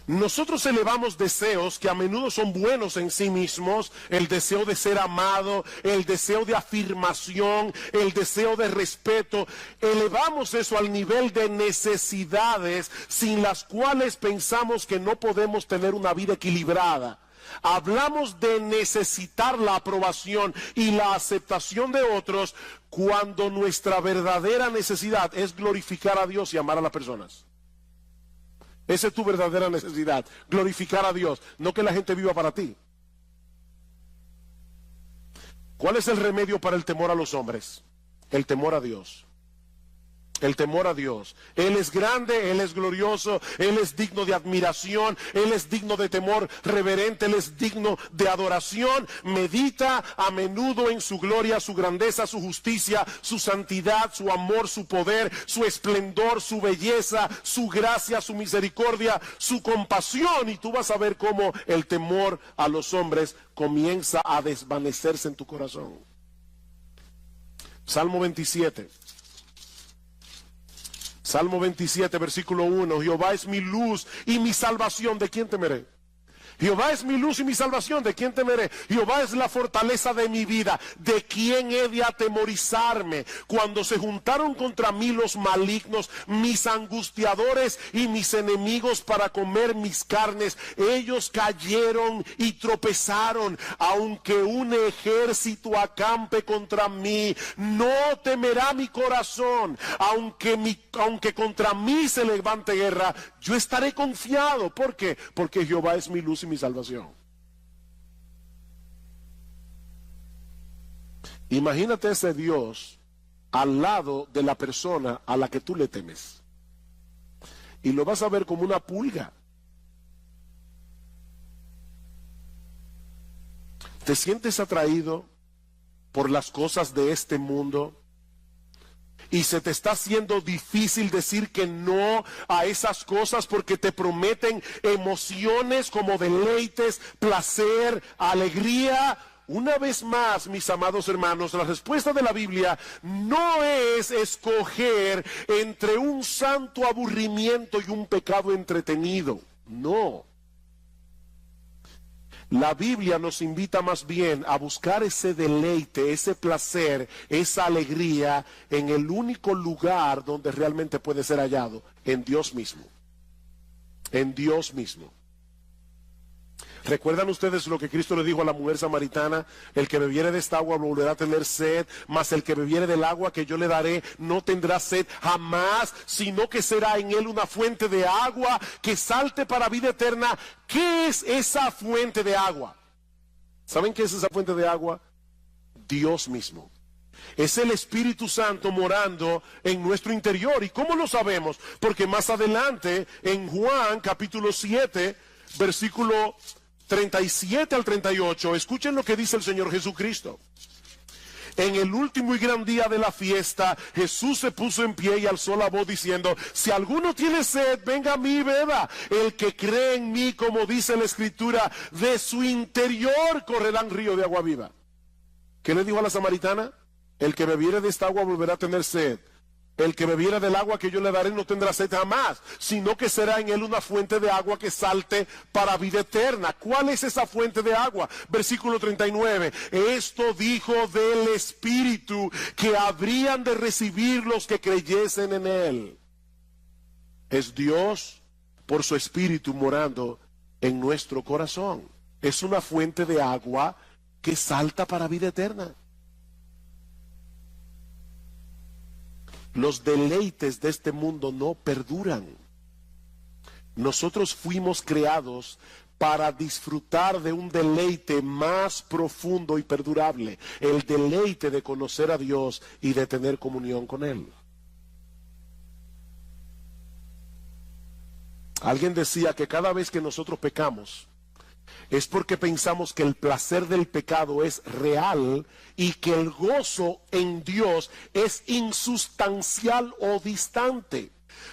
nosotros elevamos deseos que a menudo son buenos en sí mismos, el deseo de ser amado, el deseo de afirmación, el deseo de respeto. Elevamos eso al nivel de necesidades sin las cuales pensamos que no podemos tener una vida equilibrada. Hablamos de necesitar la aprobación y la aceptación de otros cuando nuestra verdadera necesidad es glorificar a Dios y amar a las personas. Esa es tu verdadera necesidad, glorificar a Dios, no que la gente viva para ti. ¿Cuál es el remedio para el temor a los hombres? El temor a Dios. El temor a Dios. Él es grande, Él es glorioso, Él es digno de admiración, Él es digno de temor reverente, Él es digno de adoración. Medita a menudo en su gloria, su grandeza, su justicia, su santidad, su amor, su poder, su esplendor, su belleza, su gracia, su misericordia, su compasión. Y tú vas a ver cómo el temor a los hombres comienza a desvanecerse en tu corazón. Salmo 27. Salmo 27, versículo 1. Jehová es mi luz y mi salvación. ¿De quién temeré? Jehová es mi luz y mi salvación, ¿de quién temeré? Jehová es la fortaleza de mi vida, ¿de quién he de atemorizarme? Cuando se juntaron contra mí los malignos, mis angustiadores y mis enemigos para comer mis carnes, ellos cayeron y tropezaron. Aunque un ejército acampe contra mí, no temerá mi corazón. Aunque contra mí se levante guerra, yo estaré confiado. ¿Por qué? Porque Jehová es mi luz y mi salvación. Imagínate ese Dios al lado de la persona a la que tú le temes, y lo vas a ver como una pulga. ¿Te sientes atraído por las cosas de este mundo? Y se te está haciendo difícil decir que no a esas cosas porque te prometen emociones como deleites, placer, alegría. Una vez más, mis amados hermanos, la respuesta de la Biblia no es escoger entre un santo aburrimiento y un pecado entretenido. No. La Biblia nos invita más bien a buscar ese deleite, ese placer, esa alegría en el único lugar donde realmente puede ser hallado, en Dios mismo. En Dios mismo. ¿Recuerdan ustedes lo que Cristo le dijo a la mujer samaritana? El que bebiere de esta agua volverá a tener sed, mas el que bebiere del agua que yo le daré no tendrá sed jamás, sino que será en él una fuente de agua que salte para vida eterna. ¿Qué es esa fuente de agua? ¿Saben qué es esa fuente de agua? Dios mismo. Es el Espíritu Santo morando en nuestro interior. ¿Y cómo lo sabemos? Porque más adelante en Juan capítulo 7, versículo 37 al 38, escuchen lo que dice el Señor Jesucristo. En el último y gran día de la fiesta, Jesús se puso en pie y alzó la voz diciendo: si alguno tiene sed, venga a mí y beba. El que cree en mí, como dice la Escritura, de su interior correrán ríos de agua viva. ¿Qué le dijo a la samaritana? El que bebiere de esta agua volverá a tener sed. El que bebiera del agua que yo le daré no tendrá sed jamás, sino que será en él una fuente de agua que salte para vida eterna. ¿Cuál es esa fuente de agua? Versículo 39. Esto dijo del Espíritu que habrían de recibir los que creyesen en él. Es Dios por su Espíritu morando en nuestro corazón. Es una fuente de agua que salta para vida eterna. Los deleites de este mundo no perduran. Nosotros fuimos creados para disfrutar de un deleite más profundo y perdurable, el deleite de conocer a Dios y de tener comunión con Él. Alguien decía que cada vez que nosotros pecamos, es porque pensamos que el placer del pecado es real y que el gozo en Dios es insustancial o distante.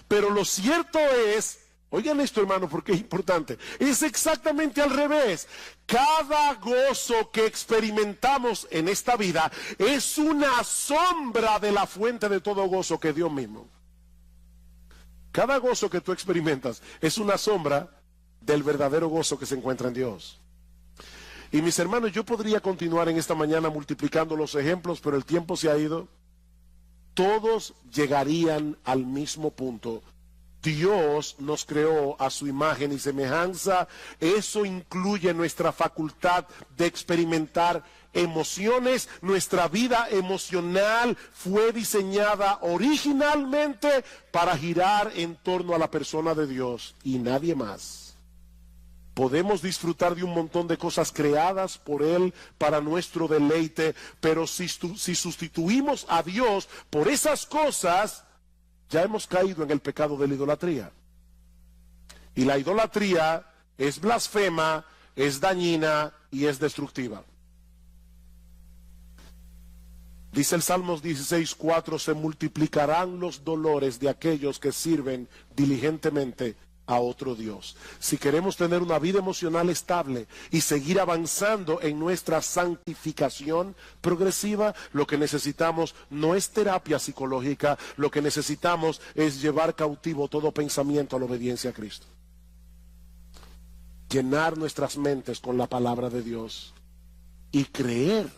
Pero lo cierto es, oigan esto, hermano, porque es importante, es exactamente al revés. Cada gozo que experimentamos en esta vida es una sombra de la fuente de todo gozo, que es Dios mismo. Cada gozo que tú experimentas es una sombra del verdadero gozo que se encuentra en Dios. Y mis hermanos, yo podría continuar en esta mañana multiplicando los ejemplos, pero el tiempo se ha ido. Todos llegarían al mismo punto. Dios nos creó a su imagen y semejanza. Eso incluye nuestra facultad de experimentar emociones. Nuestra vida emocional fue diseñada originalmente para girar en torno a la persona de Dios y nadie más. Podemos disfrutar de un montón de cosas creadas por Él para nuestro deleite, pero si sustituimos a Dios por esas cosas, ya hemos caído en el pecado de la idolatría. Y la idolatría es blasfema, es dañina y es destructiva. Dice el Salmos 16:4, se multiplicarán los dolores de aquellos que sirven diligentemente a otro Dios. Si queremos tener una vida emocional estable y seguir avanzando en nuestra santificación progresiva, lo que necesitamos no es terapia psicológica, lo que necesitamos es llevar cautivo todo pensamiento a la obediencia a Cristo. llenar nuestras mentes con la palabra de Dios y creer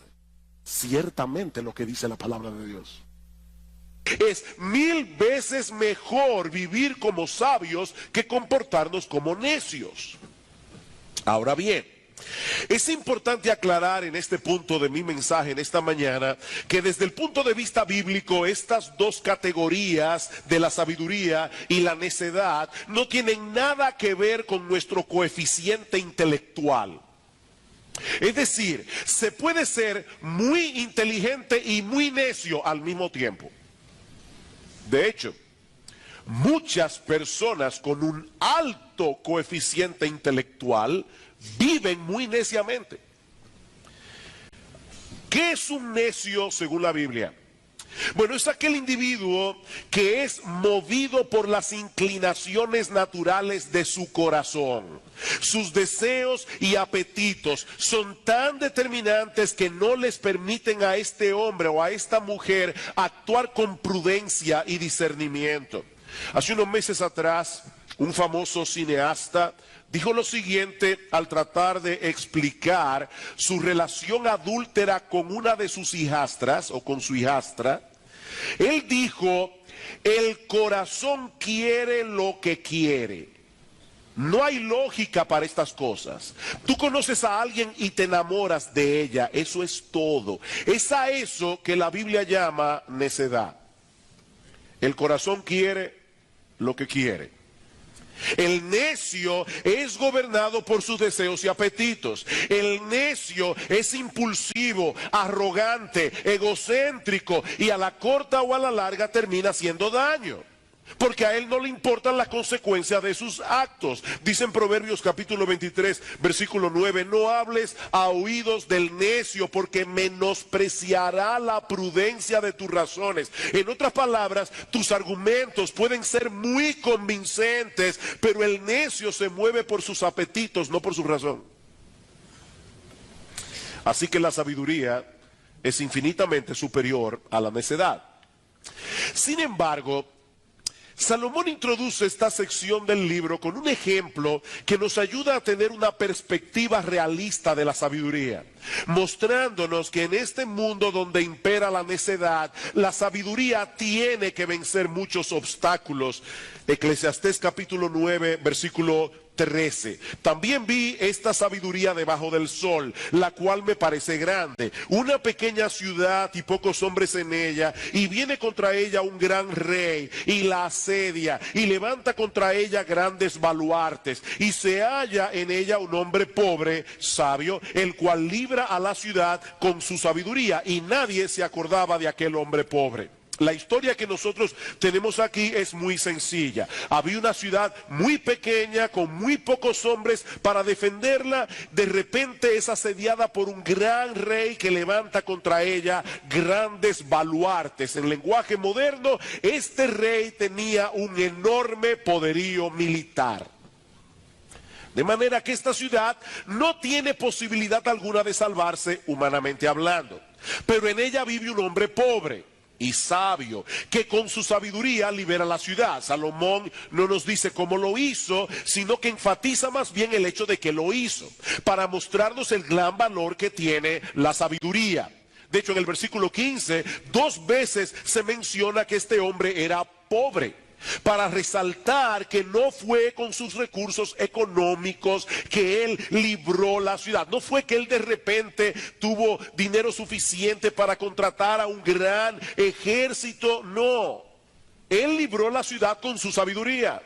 ciertamente lo que dice la palabra de Dios. Es 1000 veces mejor vivir como sabios que comportarnos como necios. Ahora bien, es importante aclarar en este punto de mi mensaje en esta mañana que desde el punto de vista bíblico estas dos categorías de la sabiduría y la necedad no tienen nada que ver con nuestro coeficiente intelectual. Es decir, se puede ser muy inteligente y muy necio al mismo tiempo. De hecho, muchas personas con un alto coeficiente intelectual viven muy neciamente. ¿Qué es un necio según la Biblia? Bueno, es aquel individuo que es movido por las inclinaciones naturales de su corazón. Sus deseos y apetitos son tan determinantes que no les permiten a este hombre o a esta mujer actuar con prudencia y discernimiento. Hace unos meses atrás, un famoso cineasta dijo lo siguiente al tratar de explicar su relación adúltera con una de sus hijastras o con su hijastra. Él dijo: el corazón quiere lo que quiere. No hay lógica para estas cosas. Tú conoces a alguien y te enamoras de ella, eso es todo. Es a eso que la Biblia llama necedad. El corazón quiere lo que quiere. El necio es gobernado por sus deseos y apetitos. El necio es impulsivo, arrogante, egocéntrico y a la corta o a la larga termina haciendo daño. Porque a él no le importan las consecuencias de sus actos. Dice en Proverbios capítulo 23, versículo 9, no hables a oídos del necio porque menospreciará la prudencia de tus razones. En otras palabras, tus argumentos pueden ser muy convincentes, pero el necio se mueve por sus apetitos, no por su razón. Así que la sabiduría es infinitamente superior a la necedad. Sin embargo, Salomón introduce esta sección del libro con un ejemplo que nos ayuda a tener una perspectiva realista de la sabiduría, mostrándonos que en este mundo donde impera la necedad, la sabiduría tiene que vencer muchos obstáculos. Eclesiastés capítulo 9, versículo 13. También vi esta sabiduría debajo del sol, la cual me parece grande, una pequeña ciudad y pocos hombres en ella, y viene contra ella un gran rey, y la asedia, y levanta contra ella grandes baluartes, y se halla en ella un hombre pobre, sabio, el cual libra a la ciudad con su sabiduría, y nadie se acordaba de aquel hombre pobre. La historia que nosotros tenemos aquí es muy sencilla. Había una ciudad muy pequeña con muy pocos hombres para defenderla. De repente es asediada por un gran rey que levanta contra ella grandes baluartes. En lenguaje moderno, este rey tenía un enorme poderío militar. De manera que esta ciudad no tiene posibilidad alguna de salvarse humanamente hablando. Pero en ella vive un hombre pobre y sabio, que con su sabiduría libera la ciudad. Salomón no nos dice cómo lo hizo, sino que enfatiza más bien el hecho de que lo hizo, para mostrarnos el gran valor que tiene la sabiduría. De hecho, en el versículo 15, 2 veces se menciona que este hombre era pobre, para resaltar que no fue con sus recursos económicos que él libró la ciudad. No fue que él de repente tuvo dinero suficiente para contratar a un gran ejército, no. Él libró la ciudad con su sabiduría.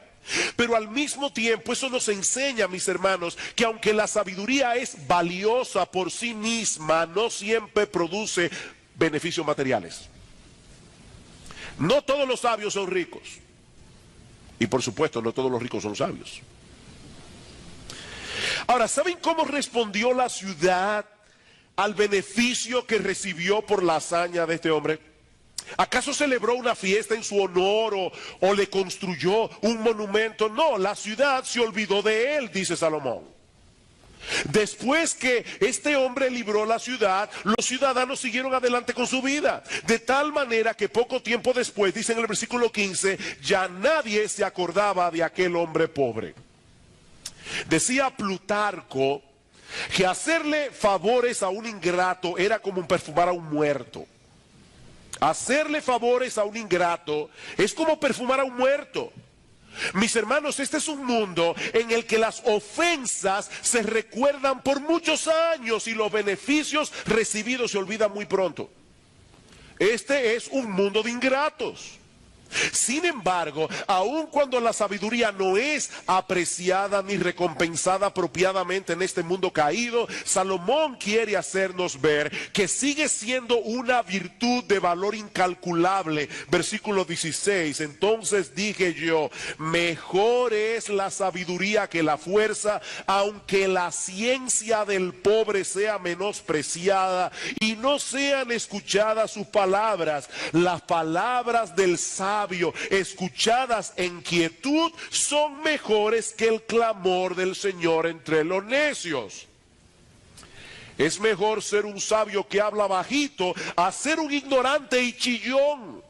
Pero al mismo tiempo eso nos enseña, mis hermanos, que aunque la sabiduría es valiosa por sí misma, no siempre produce beneficios materiales. No todos los sabios son ricos. Y por supuesto, no todos los ricos son sabios. Ahora, ¿saben cómo respondió la ciudad al beneficio que recibió por la hazaña de este hombre? ¿Acaso celebró una fiesta en su honor o le construyó un monumento? No, la ciudad se olvidó de él, dice Salomón. Después que este hombre libró la ciudad, los ciudadanos siguieron adelante con su vida, de tal manera que poco tiempo después, dice en el versículo 15, ya nadie se acordaba de aquel hombre pobre. Decía Plutarco que hacerle favores a un ingrato era como perfumar a un muerto. Hacerle favores a un ingrato es como perfumar a un muerto. Mis hermanos, este es un mundo en el que las ofensas se recuerdan por muchos años y los beneficios recibidos se olvidan muy pronto. Este es un mundo de ingratos. Sin embargo, aun cuando la sabiduría no es apreciada ni recompensada apropiadamente en este mundo caído, Salomón quiere hacernos ver que sigue siendo una virtud de valor incalculable. Versículo 16, entonces dije yo, mejor es la sabiduría que la fuerza, aunque la ciencia del pobre sea menospreciada y no sean escuchadas sus palabras. Las palabras del sabio escuchadas en quietud son mejores que el clamor del Señor entre los necios. Es mejor ser un sabio que habla bajito a ser un ignorante y chillón.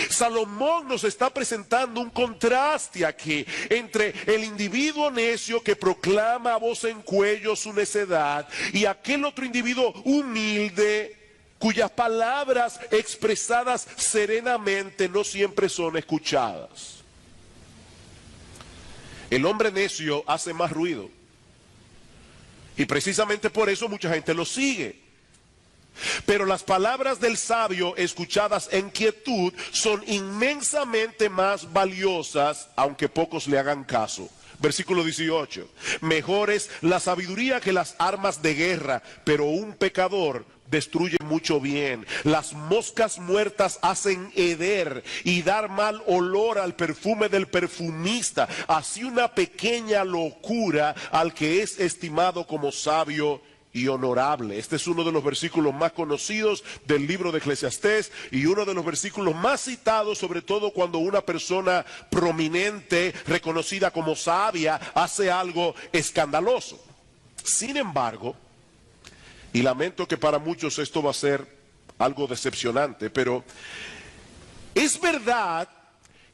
Salomón nos está presentando un contraste aquí entre el individuo necio que proclama a voz en cuello su necedad y aquel otro individuo humilde cuyas palabras expresadas serenamente no siempre son escuchadas. El hombre necio hace más ruido y precisamente por eso mucha gente lo sigue. Pero las palabras del sabio escuchadas en quietud son inmensamente más valiosas, aunque pocos le hagan caso. Versículo 18, mejor es la sabiduría que las armas de guerra, pero un pecador destruye mucho bien. Las moscas muertas hacen heder y dar mal olor al perfume del perfumista. Así una pequeña locura al que es estimado como sabio y honorable. Este es uno de los versículos más conocidos del libro de Eclesiastés y uno de los versículos más citados, sobre todo cuando una persona prominente, reconocida como sabia, hace algo escandaloso. Sin embargo, y lamento que para muchos esto va a ser algo decepcionante, pero es verdad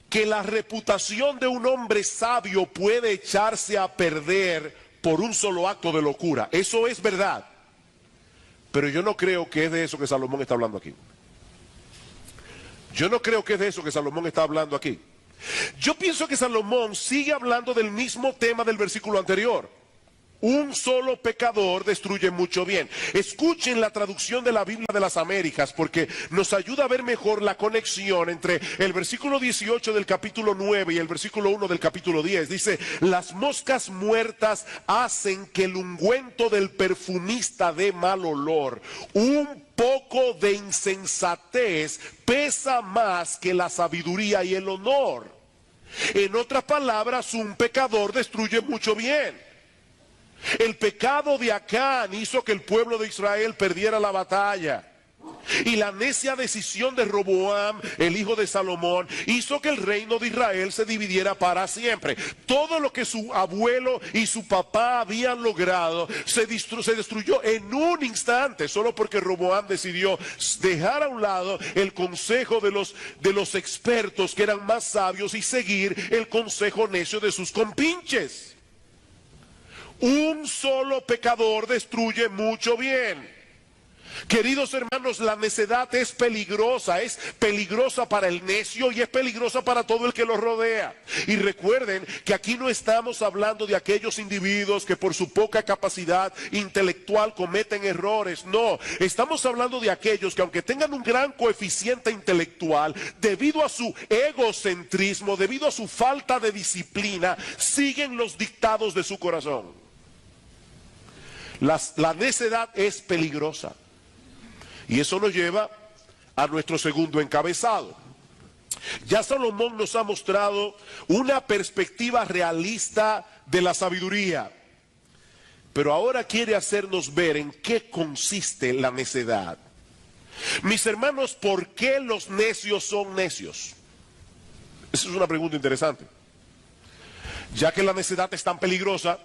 que la reputación de un hombre sabio puede echarse a perder por un solo acto de locura. Eso es verdad. Pero yo no creo que es de eso que Salomón está hablando aquí. Yo no creo que es de eso que Salomón está hablando aquí. Yo pienso que Salomón sigue hablando del mismo tema del versículo anterior. Un solo pecador destruye mucho bien. Escuchen la traducción de la Biblia de las Américas porque nos ayuda a ver mejor la conexión entre el versículo 18 del capítulo 9 y el versículo 1 del capítulo 10. Dice, las moscas muertas hacen que el ungüento del perfumista dé mal olor. Un poco de insensatez pesa más que la sabiduría y el honor. En otras palabras, un pecador destruye mucho bien. El pecado de Acán hizo que el pueblo de Israel perdiera la batalla. Y la necia decisión de Roboam, el hijo de Salomón, hizo que el reino de Israel se dividiera para siempre. Todo lo que su abuelo y su papá habían logrado se destruyó en un instante, solo porque Roboam decidió dejar a un lado el consejo de los expertos que eran más sabios y seguir el consejo necio de sus compinches. Un solo pecador destruye mucho bien. Queridos hermanos, la necedad es peligrosa para el necio y es peligrosa para todo el que lo rodea. Y recuerden que aquí no estamos hablando de aquellos individuos que por su poca capacidad intelectual cometen errores. No, estamos hablando de aquellos que aunque tengan un gran coeficiente intelectual, debido a su egocentrismo, debido a su falta de disciplina, siguen los dictados de su corazón. La necedad es peligrosa. Y eso nos lleva a nuestro segundo encabezado. Ya Salomón nos ha mostrado una perspectiva realista de la sabiduría. Pero ahora quiere hacernos ver en qué consiste la necedad. Mis hermanos, ¿por qué los necios son necios? Esa es una pregunta interesante. Ya que la necedad es tan peligrosa,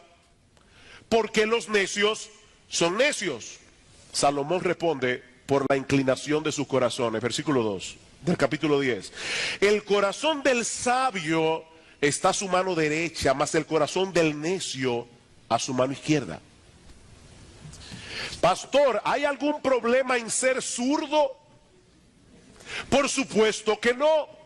¿por qué los necios son necios? Salomón responde, por la inclinación de sus corazones. Versículo 2 del capítulo 10. El corazón del sabio está a su mano derecha, mas el corazón del necio a su mano izquierda. Pastor, ¿hay algún problema en ser zurdo? Por supuesto que no.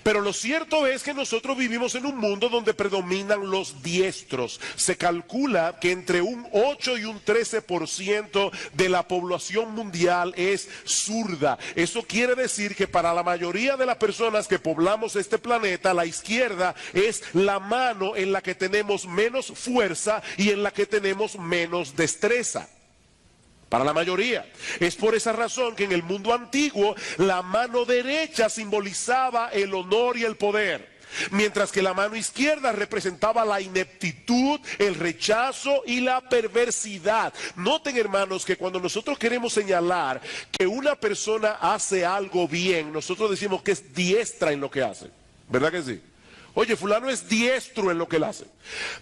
Pero lo cierto es que nosotros vivimos en un mundo donde predominan los diestros. Se calcula que entre un 8 y un 13% de la población mundial es zurda. Eso quiere decir que para la mayoría de las personas que poblamos este planeta, la izquierda es la mano en la que tenemos menos fuerza y en la que tenemos menos destreza. Para la mayoría. Es por esa razón que en el mundo antiguo la mano derecha simbolizaba el honor y el poder, mientras que la mano izquierda representaba la ineptitud, el rechazo y la perversidad. Noten, hermanos, que cuando nosotros queremos señalar que una persona hace algo bien, nosotros decimos que es diestra en lo que hace. ¿Verdad que sí? Oye, fulano es diestro en lo que él hace.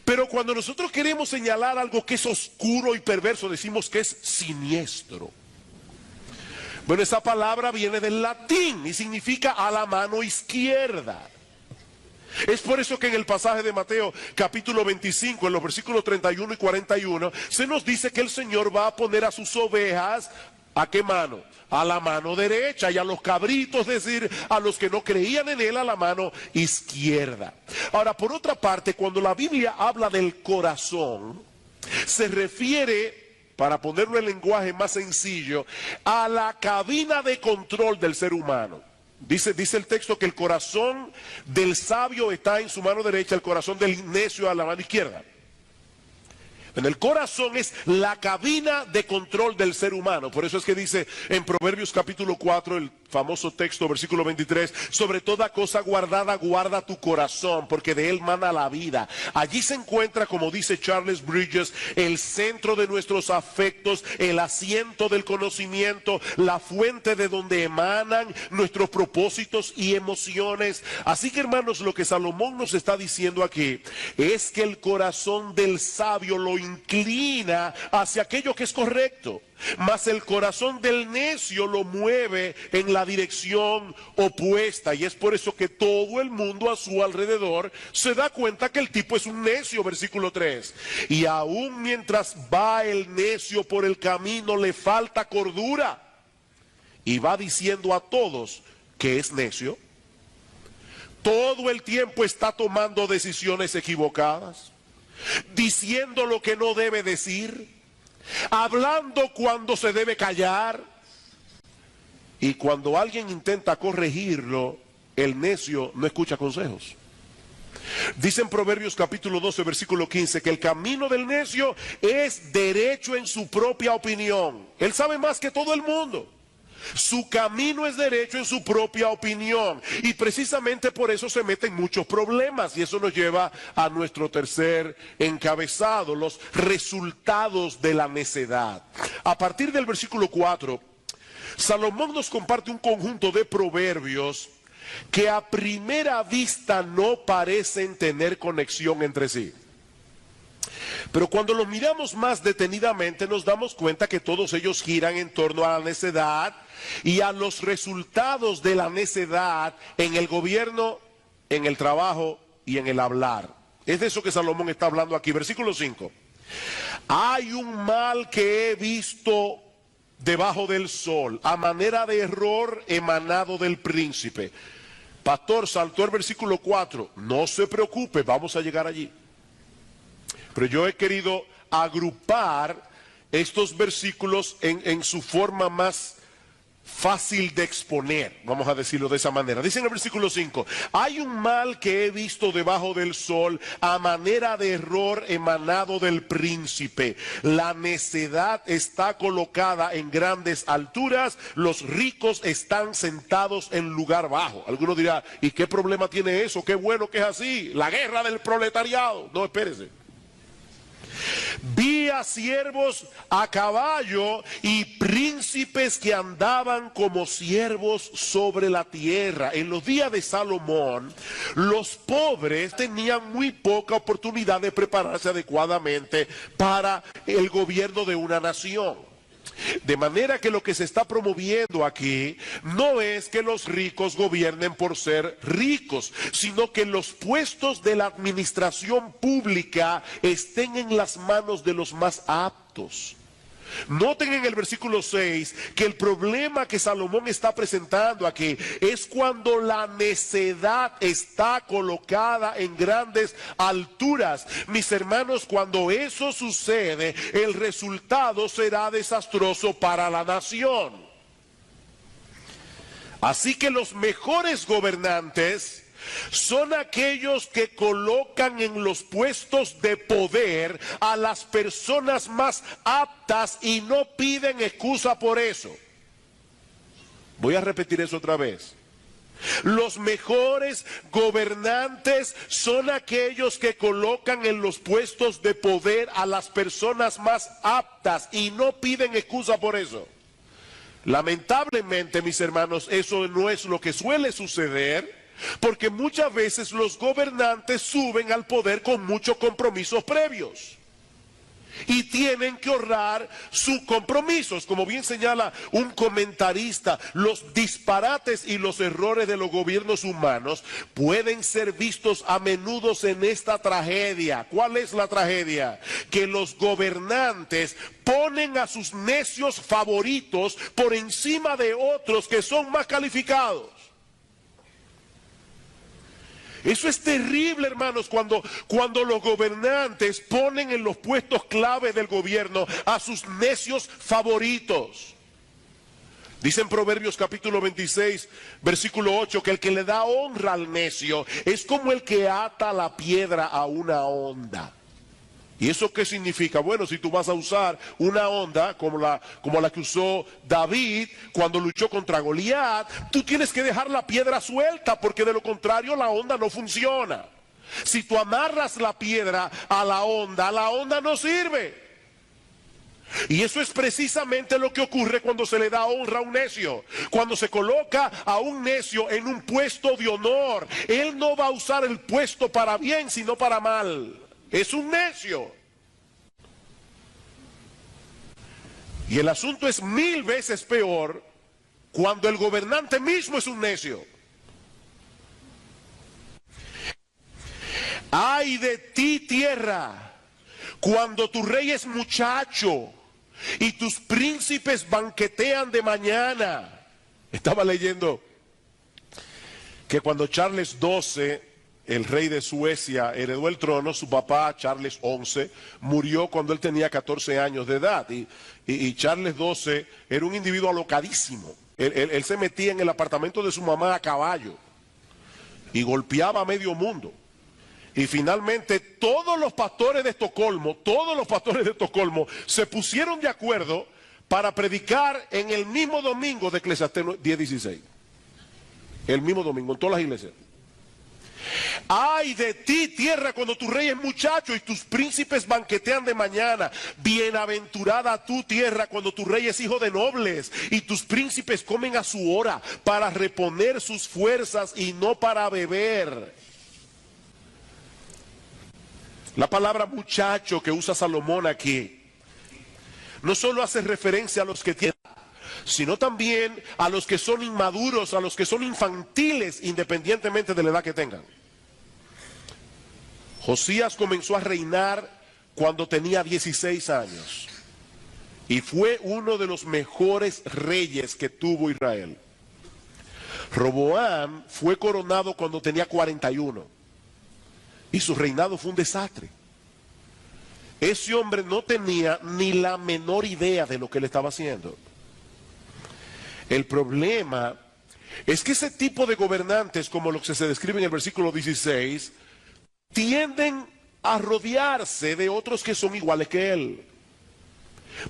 Pero cuando nosotros queremos señalar algo que es oscuro y perverso, decimos que es siniestro. Bueno, esa palabra viene del latín y significa a la mano izquierda. Es por eso que en el pasaje de Mateo capítulo 25, en los versículos 31 y 41, se nos dice que el Señor va a poner a sus ovejas, ¿a qué mano? A la mano derecha, y a los cabritos, es decir, a los que no creían en él, a la mano izquierda. Ahora, por otra parte, cuando la Biblia habla del corazón, se refiere, para ponerlo en lenguaje más sencillo, a la cabina de control del ser humano. Dice el texto que el corazón del sabio está en su mano derecha, el corazón del necio a la mano izquierda. En el corazón es la cabina de control del ser humano. Por eso es que dice en Proverbios capítulo 4, el famoso texto, versículo 23, sobre toda cosa guardada, guarda tu corazón, porque de él mana la vida. Allí se encuentra, como dice Charles Bridges, el centro de nuestros afectos, el asiento del conocimiento, la fuente de donde emanan nuestros propósitos y emociones. Así que, hermanos, lo que Salomón nos está diciendo aquí es que el corazón del sabio lo inclina hacia aquello que es correcto, mas el corazón del necio lo mueve en la dirección opuesta, y es por eso que todo el mundo a su alrededor se da cuenta que el tipo es un necio, versículo 3, y aún mientras va el necio por el camino le falta cordura, y va diciendo a todos que es necio. Todo el tiempo está tomando decisiones equivocadas, diciendo lo que no debe decir, hablando cuando se debe callar, y cuando alguien intenta corregirlo, el necio no escucha consejos. Dice en Proverbios capítulo 12, versículo 15, que el camino del necio es derecho en su propia opinión. Él sabe más que todo el mundo. Su camino es derecho en su propia opinión, y precisamente por eso se meten muchos problemas, y eso nos lleva a nuestro tercer encabezado, los resultados de la necedad. A partir del versículo 4, Salomón nos comparte un conjunto de proverbios que a primera vista no parecen tener conexión entre sí. Pero cuando los miramos más detenidamente nos damos cuenta que todos ellos giran en torno a la necedad y a los resultados de la necedad en el gobierno, en el trabajo y en el hablar. Es de eso que Salomón está hablando aquí. Versículo 5. Hay un mal que he visto debajo del sol, a manera de error emanado del príncipe. Pastor, saltó el versículo 4. No se preocupe, vamos a llegar allí. Pero yo he querido agrupar estos versículos en su forma más fácil de exponer, vamos a decirlo de esa manera. Dice en el versículo 5, hay un mal que he visto debajo del sol, a manera de error emanado del príncipe. La necedad está colocada en grandes alturas, los ricos están sentados en lugar bajo. Alguno dirá, ¿y qué problema tiene eso? Qué bueno que es así, la guerra del proletariado. No, espérese. Vi a siervos a caballo y príncipes que andaban como siervos sobre la tierra. En los días de Salomón, los pobres tenían muy poca oportunidad de prepararse adecuadamente para el gobierno de una nación. De manera que lo que se está promoviendo aquí no es que los ricos gobiernen por ser ricos, sino que los puestos de la administración pública estén en las manos de los más aptos. Noten en el versículo 6 que el problema que Salomón está presentando aquí es cuando la necedad está colocada en grandes alturas. Mis hermanos, cuando eso sucede, el resultado será desastroso para la nación. Así que los mejores gobernantes son aquellos que colocan en los puestos de poder a las personas más aptas y no piden excusa por eso. Voy a repetir eso otra vez. Los mejores gobernantes son aquellos que colocan en los puestos de poder a las personas más aptas y no piden excusa por eso. Lamentablemente, mis hermanos, eso no es lo que suele suceder. Porque muchas veces los gobernantes suben al poder con muchos compromisos previos y tienen que honrar sus compromisos. Como bien señala un comentarista, los disparates y los errores de los gobiernos humanos pueden ser vistos a menudo en esta tragedia. ¿Cuál es la tragedia? Que los gobernantes ponen a sus necios favoritos por encima de otros que son más calificados. Eso es terrible, hermanos, cuando los gobernantes ponen en los puestos clave del gobierno a sus necios favoritos. Dice en Proverbios capítulo 26, versículo 8, que el que le da honra al necio es como el que ata la piedra a una honda. ¿Y eso qué significa? Bueno, si tú vas a usar una honda como la que usó David cuando luchó contra Goliat, tú tienes que dejar la piedra suelta, porque de lo contrario la honda no funciona. Si tú amarras la piedra a la honda no sirve. Y eso es precisamente lo que ocurre cuando se le da honra a un necio. Cuando se coloca a un necio en un puesto de honor, él no va a usar el puesto para bien, sino para mal. Es un necio. Y el asunto es 1000 veces peor cuando el gobernante mismo es un necio. ¡Ay de ti, tierra! Cuando tu rey es muchacho y tus príncipes banquetean de mañana. Estaba leyendo que cuando Charles XII, el rey de Suecia, heredó el trono, su papá, Charles XI, murió cuando él tenía 14 años de edad. Y Charles XII era un individuo alocadísimo. Él se metía en el apartamento de su mamá a caballo y golpeaba a medio mundo. Y finalmente todos los pastores de Estocolmo se pusieron de acuerdo para predicar en el mismo domingo de Eclesiastés 10:16. El mismo domingo, en todas las iglesias. ¡Ay de ti, tierra, cuando tu rey es muchacho y tus príncipes banquetean de mañana! Bienaventurada tu tierra cuando tu rey es hijo de nobles y tus príncipes comen a su hora para reponer sus fuerzas y no para beber. La palabra muchacho que usa Salomón aquí no solo hace referencia a los que tienen, sino también a los que son inmaduros, a los que son infantiles, independientemente de la edad que tengan. Josías comenzó a reinar cuando tenía 16 años y fue uno de los mejores reyes que tuvo Israel. Roboam fue coronado cuando tenía 41 y su reinado fue un desastre. Ese hombre no tenía ni la menor idea de lo que él estaba haciendo. El problema es que ese tipo de gobernantes, como los que se describe en el versículo 16, tienden a rodearse de otros que son iguales que él.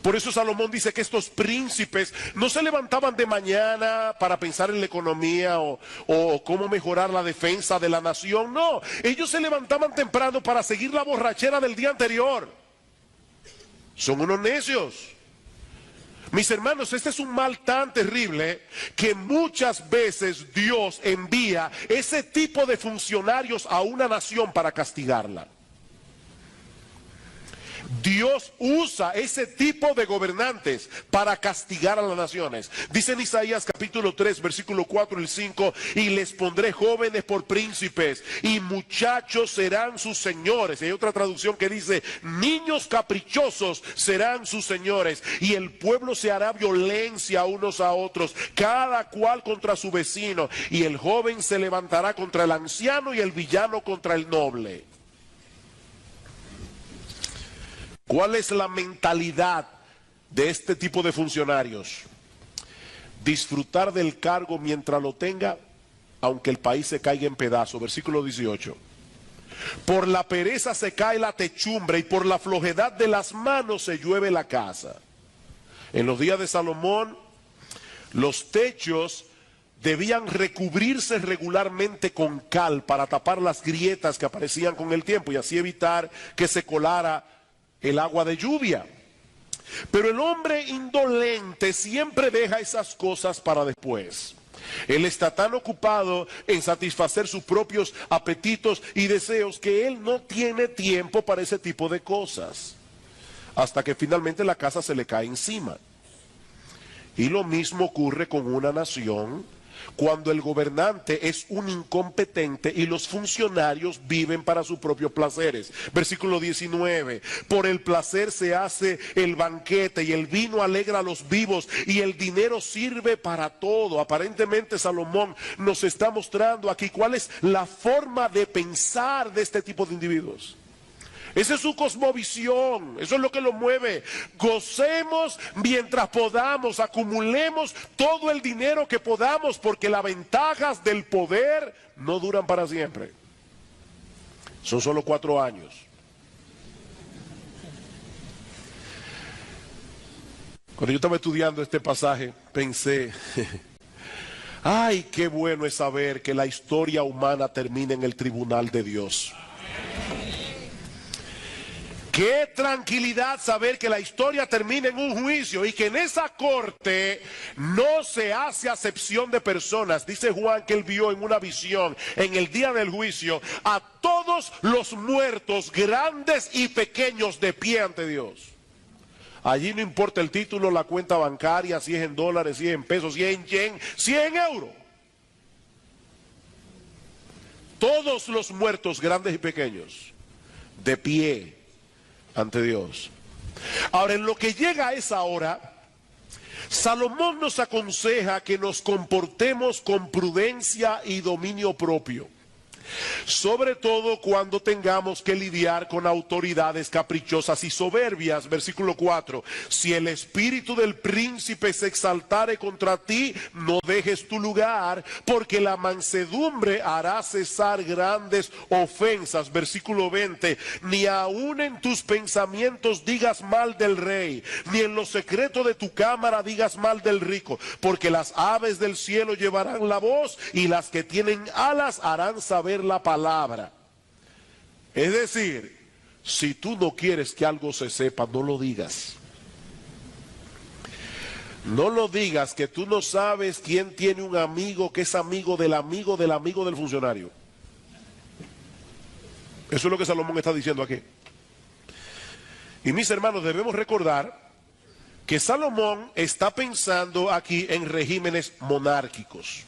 Por eso Salomón dice que estos príncipes no se levantaban de mañana para pensar en la economía o cómo mejorar la defensa de la nación. No, ellos se levantaban temprano para seguir la borrachera del día anterior. Son unos necios. Mis hermanos, este es un mal tan terrible que muchas veces Dios envía ese tipo de funcionarios a una nación para castigarla. Dios usa ese tipo de gobernantes para castigar a las naciones. Dice en Isaías capítulo 3, versículo 4 y 5, y les pondré jóvenes por príncipes y muchachos serán sus señores. Y hay otra traducción que dice, niños caprichosos serán sus señores, y el pueblo se hará violencia unos a otros, cada cual contra su vecino, y el joven se levantará contra el anciano y el villano contra el noble. ¿Cuál es la mentalidad de este tipo de funcionarios? Disfrutar del cargo mientras lo tenga, aunque el país se caiga en pedazos. Versículo 18. Por la pereza se cae la techumbre y por la flojedad de las manos se llueve la casa. En los días de Salomón, los techos debían recubrirse regularmente con cal para tapar las grietas que aparecían con el tiempo y así evitar que se colara el agua de lluvia. Pero el hombre indolente siempre deja esas cosas para después. Él está tan ocupado en satisfacer sus propios apetitos y deseos que él no tiene tiempo para ese tipo de cosas, hasta que finalmente la casa se le cae encima. Y lo mismo ocurre con una nación cuando el gobernante es un incompetente y los funcionarios viven para sus propios placeres. Versículo 19, por el placer se hace el banquete y el vino alegra a los vivos y el dinero sirve para todo. Aparentemente Salomón nos está mostrando aquí cuál es la forma de pensar de este tipo de individuos. Esa es su cosmovisión, eso es lo que lo mueve. Gocemos mientras podamos, acumulemos todo el dinero que podamos, porque las ventajas del poder no duran para siempre. Son solo 4 años. Cuando yo estaba estudiando este pasaje, pensé, ay, qué bueno es saber que la historia humana termina en el tribunal de Dios. Qué tranquilidad saber que la historia termina en un juicio y que en esa corte no se hace acepción de personas. Dice Juan que él vio en una visión en el día del juicio a todos los muertos, grandes y pequeños, de pie ante Dios. Allí no importa el título, la cuenta bancaria, si es en dólares, si es en pesos, si es en yen, si es en euro. Todos los muertos, grandes y pequeños, de pie ante Dios. Ahora, en lo que llega a esa hora, Salomón nos aconseja que nos comportemos con prudencia y dominio propio, sobre todo cuando tengamos que lidiar con autoridades caprichosas y soberbias. Versículo 4, si el espíritu del príncipe se exaltare contra ti, no dejes tu lugar, porque la mansedumbre hará cesar grandes ofensas. Versículo 20, ni aun en tus pensamientos digas mal del rey, ni en lo secreto de tu cámara digas mal del rico, porque las aves del cielo llevarán la voz y las que tienen alas harán saber la palabra. Es decir, si tú no quieres que algo se sepa, no lo digas. No lo digas, que tú no sabes quién tiene un amigo que es amigo del amigo del amigo del funcionario. Eso es lo que Salomón está diciendo aquí. Y mis hermanos, debemos recordar que Salomón está pensando aquí en regímenes monárquicos,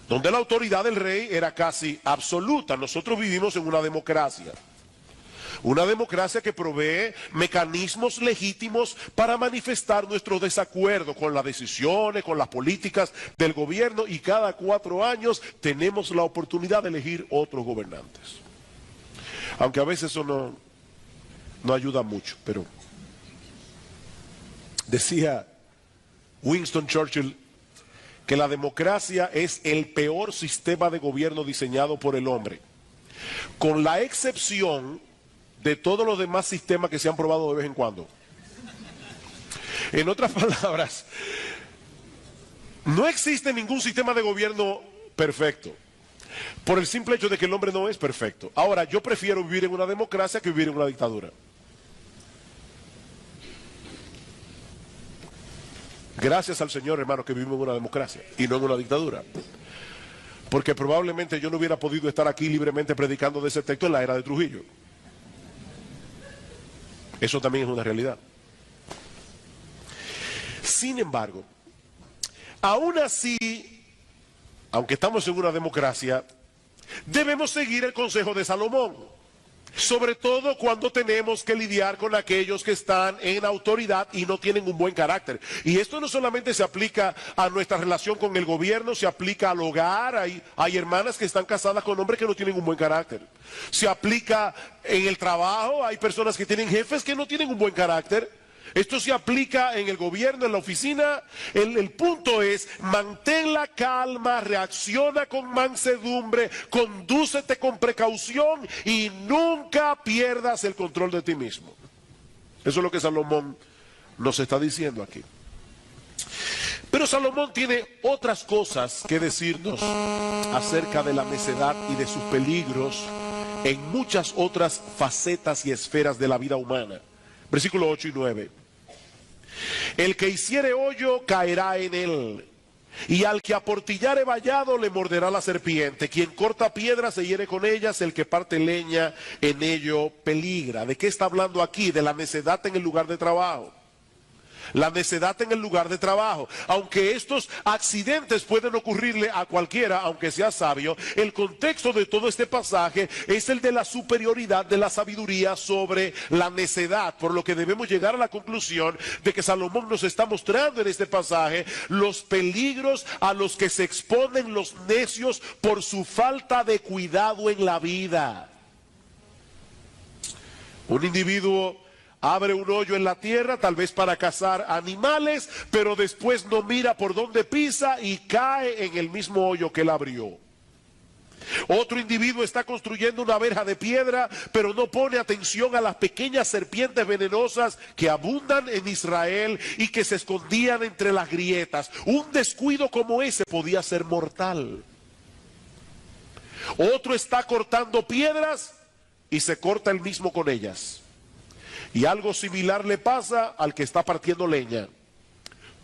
donde la autoridad del rey era casi absoluta. Nosotros vivimos en una democracia que provee mecanismos legítimos para manifestar nuestro desacuerdo con las decisiones, con las políticas del gobierno, y cada 4 años tenemos la oportunidad de elegir otros gobernantes. Aunque a veces eso no ayuda mucho, pero decía Winston Churchill que la democracia es el peor sistema de gobierno diseñado por el hombre, con la excepción de todos los demás sistemas que se han probado de vez en cuando. En otras palabras, no existe ningún sistema de gobierno perfecto, por el simple hecho de que el hombre no es perfecto. Ahora, yo prefiero vivir en una democracia que vivir en una dictadura. Gracias al Señor, hermano, que vivimos en una democracia y no en una dictadura. Porque probablemente yo no hubiera podido estar aquí libremente predicando de ese texto en la era de Trujillo. Eso también es una realidad. Sin embargo, aún así, aunque estamos en una democracia, debemos seguir el consejo de Salomón, sobre todo cuando tenemos que lidiar con aquellos que están en autoridad y no tienen un buen carácter. Y esto no solamente se aplica a nuestra relación con el gobierno, se aplica al hogar. Hay hermanas que están casadas con hombres que no tienen un buen carácter. Se aplica en el trabajo, hay personas que tienen jefes que no tienen un buen carácter. Esto se aplica en el gobierno, en la oficina. El punto es, mantén la calma, reacciona con mansedumbre, condúcete con precaución y nunca pierdas el control de ti mismo. Eso es lo que Salomón nos está diciendo aquí. Pero Salomón tiene otras cosas que decirnos acerca de la necedad y de sus peligros en muchas otras facetas y esferas de la vida humana. Versículos 8 y 9. El que hiciere hoyo caerá en él, y al que aportillare vallado le morderá la serpiente. Quien corta piedras se hiere con ellas, el que parte leña en ello peligra. ¿De qué está hablando aquí? De la necedad en el lugar de trabajo. La necedad en el lugar de trabajo. Aunque estos accidentes pueden ocurrirle a cualquiera, aunque sea sabio, el contexto de todo este pasaje es el de la superioridad de la sabiduría sobre la necedad, por lo que debemos llegar a la conclusión de que Salomón nos está mostrando en este pasaje los peligros a los que se exponen los necios por su falta de cuidado en la vida. Un individuo abre un hoyo en la tierra, tal vez para cazar animales, pero después no mira por dónde pisa y cae en el mismo hoyo que él abrió. Otro individuo está construyendo una verja de piedra, pero no pone atención a las pequeñas serpientes venenosas que abundan en Israel y que se escondían entre las grietas. Un descuido como ese podía ser mortal. Otro está cortando piedras y se corta él mismo con ellas. Y algo similar le pasa al que está partiendo leña.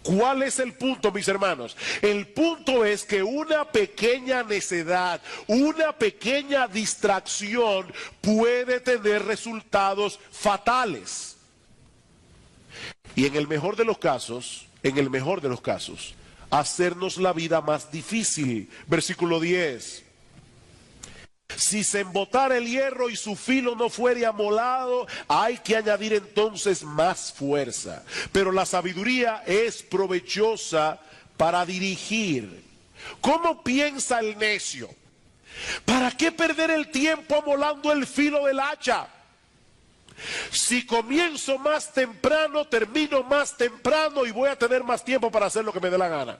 ¿Cuál es el punto, mis hermanos? El punto es que una pequeña necedad, una pequeña distracción puede tener resultados fatales. Y en el mejor de los casos, hacernos la vida más difícil. Versículo 10. Si se embotara el hierro y su filo no fuere amolado, hay que añadir entonces más fuerza. Pero la sabiduría es provechosa para dirigir. ¿Cómo piensa el necio? ¿Para qué perder el tiempo amolando el filo del hacha? Si comienzo más temprano, termino más temprano y voy a tener más tiempo para hacer lo que me dé la gana.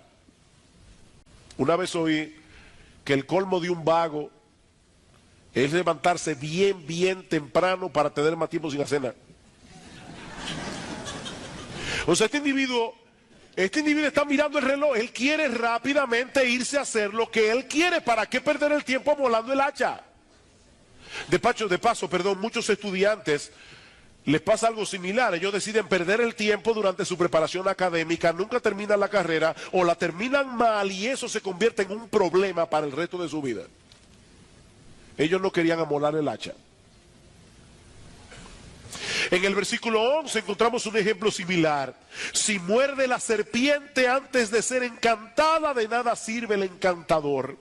Una vez oí que el colmo de un vago es levantarse bien temprano para tener más tiempo sin hacer nada. O sea, este individuo está mirando el reloj. Él quiere rápidamente irse a hacer lo que él quiere. ¿Para qué perder el tiempo amolando el hacha? De paso, muchos estudiantes les pasa algo similar. Ellos deciden perder el tiempo durante su preparación académica, nunca terminan la carrera o la terminan mal y eso se convierte en un problema para el resto de su vida. Ellos no querían amolar el hacha. En el versículo 11 encontramos un ejemplo similar. Si muerde la serpiente antes de ser encantada, de nada sirve el encantador.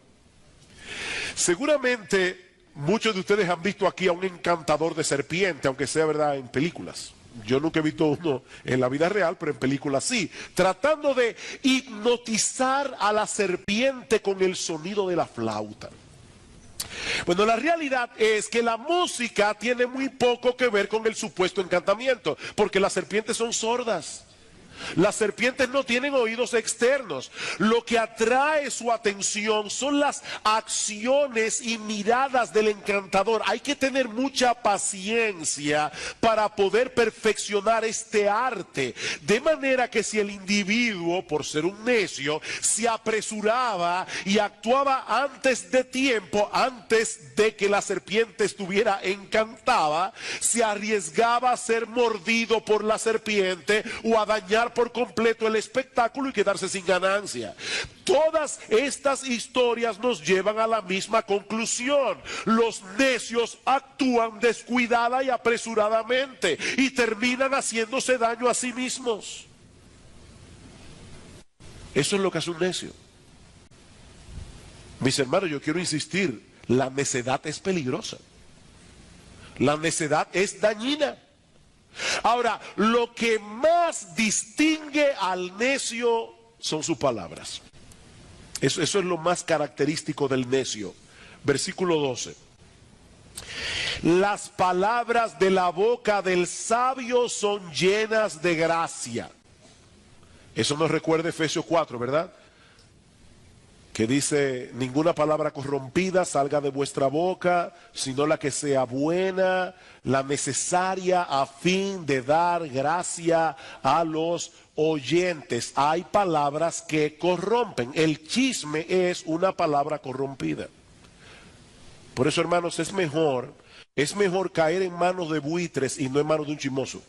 Seguramente muchos de ustedes han visto aquí a un encantador de serpiente, aunque sea verdad en películas. Yo nunca he visto uno en la vida real, pero en películas sí. Tratando de hipnotizar a la serpiente con el sonido de la flauta. Bueno, la realidad es que la música tiene muy poco que ver con el supuesto encantamiento, porque las serpientes son sordas. Las serpientes no tienen oídos externos. Lo que atrae su atención son las acciones y miradas del encantador. Hay que tener mucha paciencia para poder perfeccionar este arte. De manera que si el individuo, por ser un necio, se apresuraba y actuaba antes de tiempo, antes de que la serpiente estuviera encantada, se arriesgaba a ser mordido por la serpiente o a dañar arruinar por completo el espectáculo y quedarse sin ganancia. Todas estas historias nos llevan a la misma conclusión. Los necios actúan descuidada y apresuradamente y terminan haciéndose daño a sí mismos. Eso es lo que hace un necio. Mis hermanos, yo quiero insistir, la necedad es peligrosa. La necedad es dañina. Ahora, lo que más distingue al necio son sus palabras. Eso es lo más característico del necio. Versículo 12. Las palabras de la boca del sabio son llenas de gracia. Eso nos recuerda Efesios 4, ¿verdad? Que dice, ninguna palabra corrompida salga de vuestra boca, sino la que sea buena, la necesaria a fin de dar gracia a los oyentes. Hay palabras que corrompen. El chisme es una palabra corrompida. Por eso, hermanos, es mejor caer en manos de buitres y no en manos de un chismoso.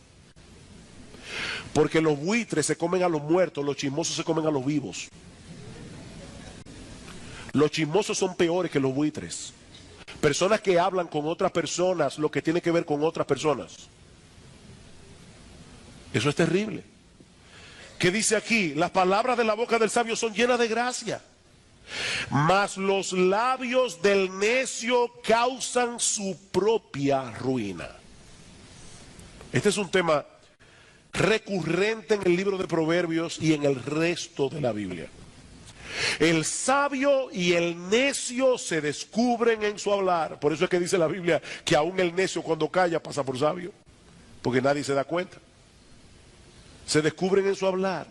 Porque los buitres se comen a los muertos, los chismosos se comen a los vivos. Los chismosos son peores que los buitres. Personas que hablan con otras personas, lo que tiene que ver con otras personas. Eso es terrible. ¿Qué dice aquí? Las palabras de la boca del sabio son llenas de gracia, mas los labios del necio causan su propia ruina. Este es un tema recurrente en el libro de Proverbios y en el resto de la Biblia. El sabio y el necio se descubren en su hablar. Por eso es que dice la Biblia que aún el necio cuando calla pasa por sabio, porque nadie se da cuenta. Se descubren en su hablar.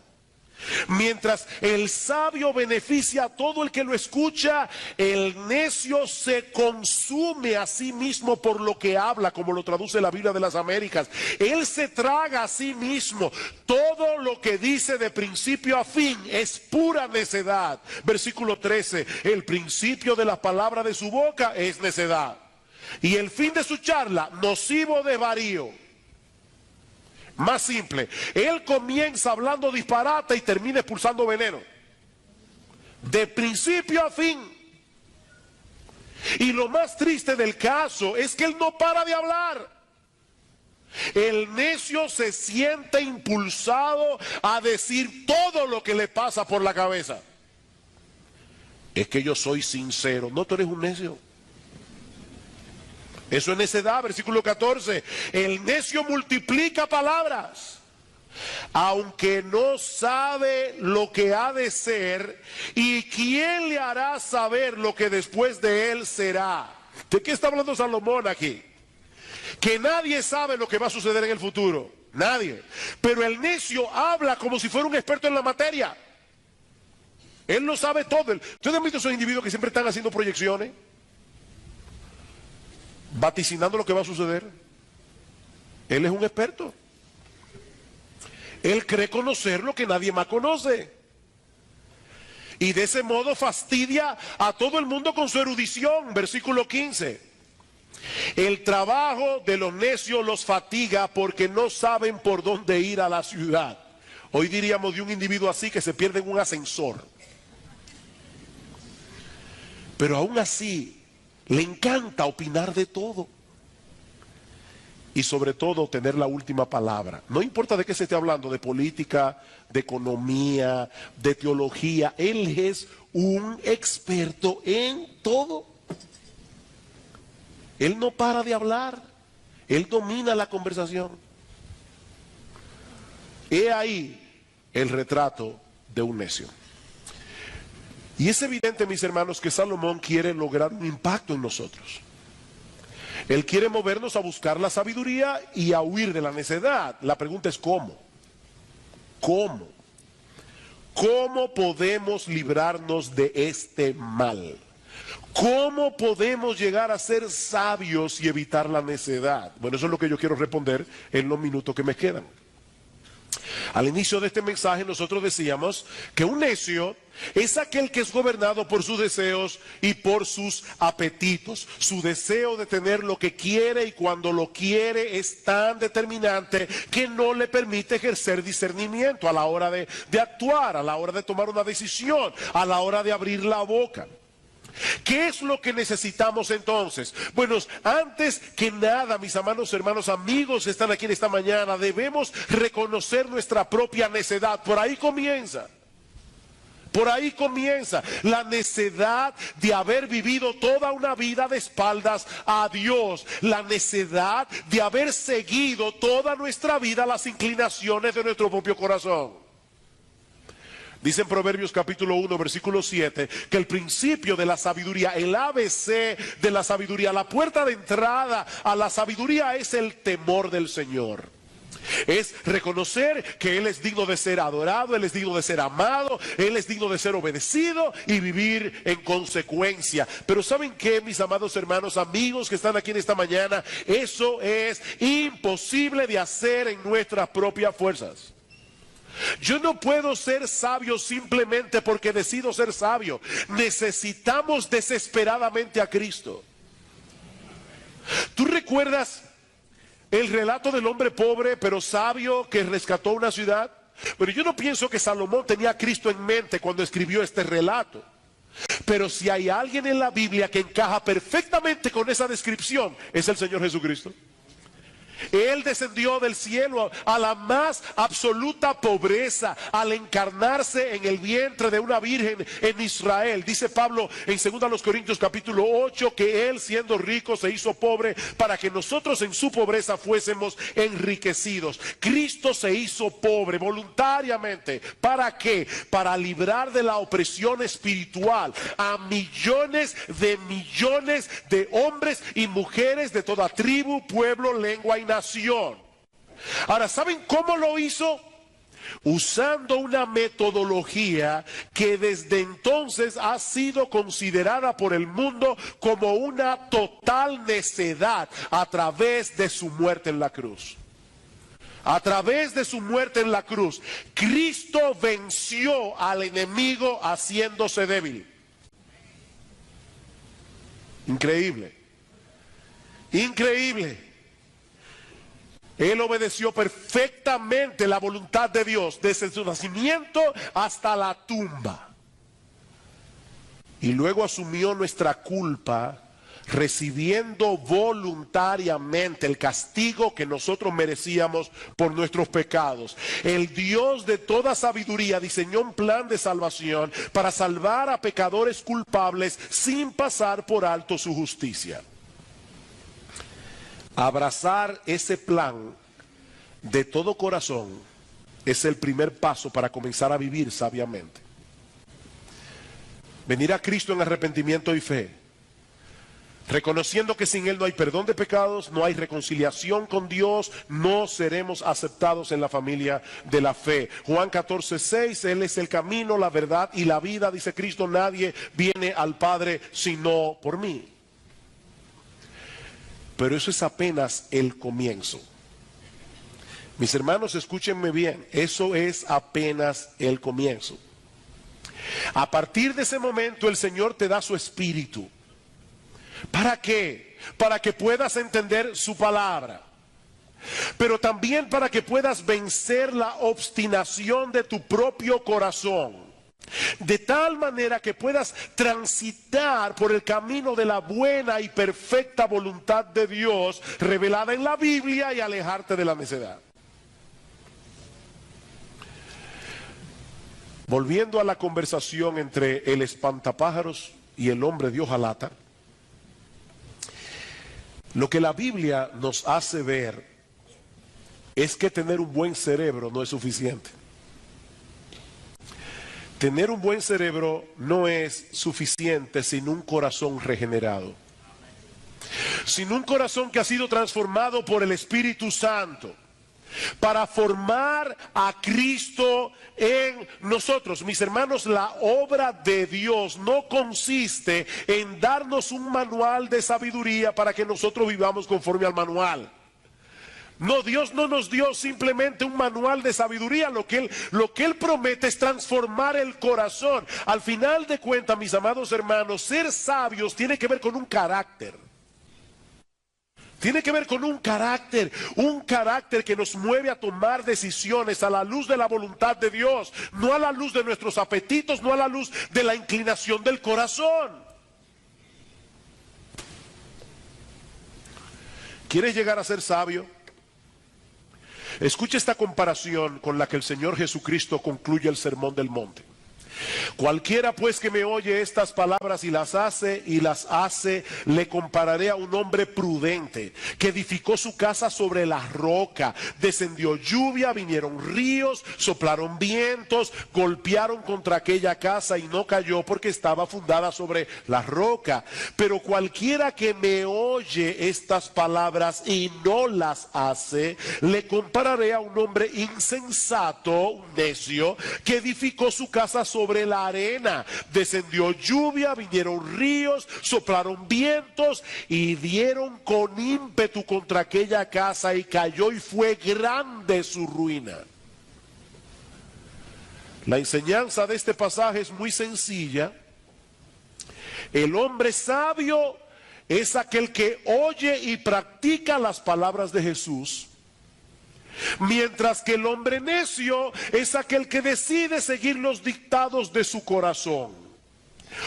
Mientras el sabio beneficia a todo el que lo escucha, el necio se consume a sí mismo por lo que habla, como lo traduce la Biblia de las Américas. Él se traga a sí mismo. Todo lo que dice de principio a fin es pura necedad. Versículo 13, el principio de las palabras de su boca es necedad, y el fin de su charla, nocivo desvarío. Más simple, él comienza hablando disparate y termina expulsando veneno. De principio a fin. Y lo más triste del caso es que él no para de hablar. El necio se siente impulsado a decir todo lo que le pasa por la cabeza. Es que yo soy sincero. No, tú eres un necio. Eso es necedad, versículo 14. El necio multiplica palabras, aunque no sabe lo que ha de ser, y quién le hará saber lo que después de él será. ¿De qué está hablando Salomón aquí? Que nadie sabe lo que va a suceder en el futuro. Nadie. Pero el necio habla como si fuera un experto en la materia. Él lo sabe todo. ¿Ustedes han visto esos individuos que siempre están haciendo proyecciones? Vaticinando lo que va a suceder. Él es un experto. Él cree conocer lo que nadie más conoce. Y de ese modo fastidia a todo el mundo con su erudición. Versículo 15. El trabajo de los necios los fatiga porque no saben por dónde ir a la ciudad. Hoy diríamos de un individuo así que se pierde en un ascensor. Pero aún así le encanta opinar de todo. Y sobre todo tener la última palabra. No importa de qué se esté hablando, de política, de economía, de teología. Él es un experto en todo. Él no para de hablar. Él domina la conversación. He ahí el retrato de un necio. Y es evidente, mis hermanos, que Salomón quiere lograr un impacto en nosotros. Él quiere movernos a buscar la sabiduría y a huir de la necedad. La pregunta es ¿cómo? ¿Cómo? ¿Cómo podemos librarnos de este mal? ¿Cómo podemos llegar a ser sabios y evitar la necedad? Bueno, eso es lo que yo quiero responder en los minutos que me quedan. Al inicio de este mensaje nosotros decíamos que un necio es aquel que es gobernado por sus deseos y por sus apetitos. Su deseo de tener lo que quiere y cuando lo quiere es tan determinante que no le permite ejercer discernimiento a la hora de actuar, a la hora de tomar una decisión, a la hora de abrir la boca. ¿Qué es lo que necesitamos entonces? Bueno, antes que nada, mis amados hermanos, amigos que están aquí en esta mañana, debemos reconocer nuestra propia necedad. Por ahí comienza. Por ahí comienza la necedad de haber vivido toda una vida de espaldas a Dios. La necedad de haber seguido toda nuestra vida las inclinaciones de nuestro propio corazón. Dice en Proverbios capítulo 1, versículo 7, que el principio de la sabiduría, el ABC de la sabiduría, la puerta de entrada a la sabiduría es el temor del Señor. Es reconocer que Él es digno de ser adorado, Él es digno de ser amado, Él es digno de ser obedecido y vivir en consecuencia. Pero ¿saben qué, mis amados hermanos, amigos que están aquí en esta mañana? Eso es imposible de hacer en nuestras propias fuerzas. Yo no puedo ser sabio simplemente porque decido ser sabio. Necesitamos desesperadamente a Cristo. ¿Tú recuerdas el relato del hombre pobre pero sabio que rescató una ciudad? Pero yo no pienso que Salomón tenía a Cristo en mente cuando escribió este relato. Pero si hay alguien en la Biblia que encaja perfectamente con esa descripción, es el Señor Jesucristo. Él descendió del cielo a la más absoluta pobreza al encarnarse en el vientre de una virgen en Israel. Dice Pablo en 2 Corintios capítulo 8 que Él, siendo rico, se hizo pobre para que nosotros en su pobreza fuésemos enriquecidos. Cristo se hizo pobre voluntariamente. ¿Para qué? Para librar de la opresión espiritual a millones de hombres y mujeres de toda tribu, pueblo, lengua y nación. Ahora, ¿saben cómo lo hizo? Usando una metodología que desde entonces ha sido considerada por el mundo como una total necedad a través de su muerte en la cruz. A través de su muerte en la cruz, Cristo venció al enemigo haciéndose débil. Increíble. Increíble. Él obedeció perfectamente la voluntad de Dios desde su nacimiento hasta la tumba. Y luego asumió nuestra culpa, recibiendo voluntariamente el castigo que nosotros merecíamos por nuestros pecados. El Dios de toda sabiduría diseñó un plan de salvación para salvar a pecadores culpables sin pasar por alto su justicia. Abrazar ese plan de todo corazón es el primer paso para comenzar a vivir sabiamente. Venir a Cristo en arrepentimiento y fe, reconociendo que sin Él no hay perdón de pecados, no hay reconciliación con Dios, no seremos aceptados en la familia de la fe. Juan 14:6, Él es el camino, la verdad y la vida, dice Cristo, nadie viene al Padre sino por mí. Pero eso es apenas el comienzo. Mis hermanos, escúchenme bien, eso es apenas el comienzo. A partir de ese momento el Señor te da su espíritu. ¿Para qué? Para que puedas entender su palabra. Pero también para que puedas vencer la obstinación de tu propio corazón. De tal manera que puedas transitar por el camino de la buena y perfecta voluntad de Dios revelada en la Biblia y alejarte de la necedad. Volviendo a la conversación entre el espantapájaros y el hombre de hojalata, lo que la Biblia nos hace ver es que tener un buen cerebro no es suficiente. Tener un buen cerebro no es suficiente sin un corazón regenerado. Sin un corazón que ha sido transformado por el Espíritu Santo. Para formar a Cristo en nosotros. Mis hermanos, la obra de Dios no consiste en darnos un manual de sabiduría para que nosotros vivamos conforme al manual. No, Dios no nos dio simplemente un manual de sabiduría. Lo que Él promete es transformar el corazón. Al final de cuentas, mis amados hermanos, ser sabios tiene que ver con un carácter. Tiene que ver con un carácter que nos mueve a tomar decisiones a la luz de la voluntad de Dios, no a la luz de nuestros apetitos, no a la luz de la inclinación del corazón. ¿Quieres llegar a ser sabio? Escucha esta comparación con la que el Señor Jesucristo concluye el Sermón del Monte. Cualquiera pues que me oye estas palabras y las hace, le compararé a un hombre prudente que edificó su casa sobre la roca. Descendió lluvia, vinieron ríos, soplaron vientos, golpearon contra aquella casa y no cayó porque estaba fundada sobre la roca. Pero cualquiera que me oye estas palabras y no las hace, le compararé a un hombre insensato, un necio, que edificó su casa sobre la arena. Descendió lluvia, vinieron ríos, soplaron vientos y dieron con ímpetu contra aquella casa y cayó y fue grande su ruina. La enseñanza de este pasaje es muy sencilla. El hombre sabio es aquel que oye y practica las palabras de Jesús, mientras que el hombre necio es aquel que decide seguir los dictados de su corazón.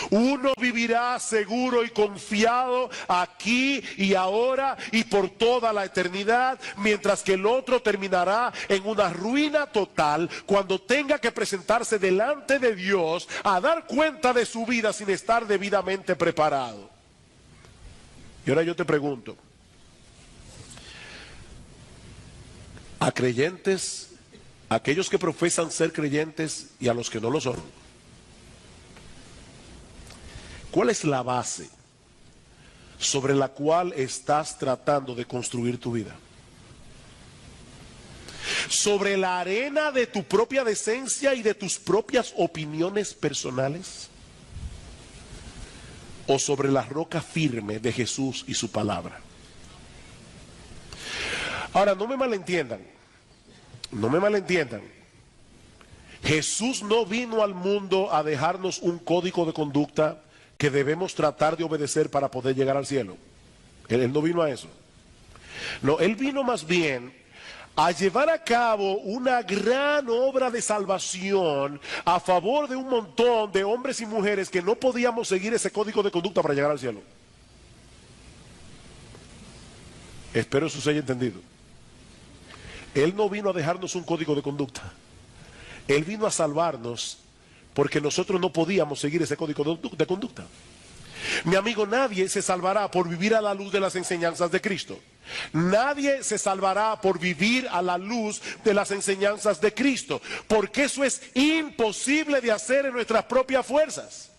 Uno vivirá seguro y confiado aquí y ahora y por toda la eternidad, mientras que el otro terminará en una ruina total cuando tenga que presentarse delante de Dios a dar cuenta de su vida sin estar debidamente preparado. Y ahora yo te pregunto, a creyentes, a aquellos que profesan ser creyentes y a los que no lo son, ¿cuál es la base sobre la cual estás tratando de construir tu vida? ¿Sobre la arena de tu propia decencia y de tus propias opiniones personales? ¿O sobre la roca firme de Jesús y su palabra? Ahora, no me malentiendan. No me malentiendan. Jesús no vino al mundo a dejarnos un código de conducta que debemos tratar de obedecer para poder llegar al cielo. Él no vino a eso. No, Él vino más bien a llevar a cabo una gran obra de salvación a favor de un montón de hombres y mujeres que no podíamos seguir ese código de conducta para llegar al cielo. Espero eso se haya entendido. Él no vino a dejarnos un código de conducta. Él vino a salvarnos porque nosotros no podíamos seguir ese código de conducta. Mi amigo, nadie se salvará por vivir a la luz de las enseñanzas de Cristo. Nadie se salvará por vivir a la luz de las enseñanzas de Cristo, porque eso es imposible de hacer en nuestras propias fuerzas.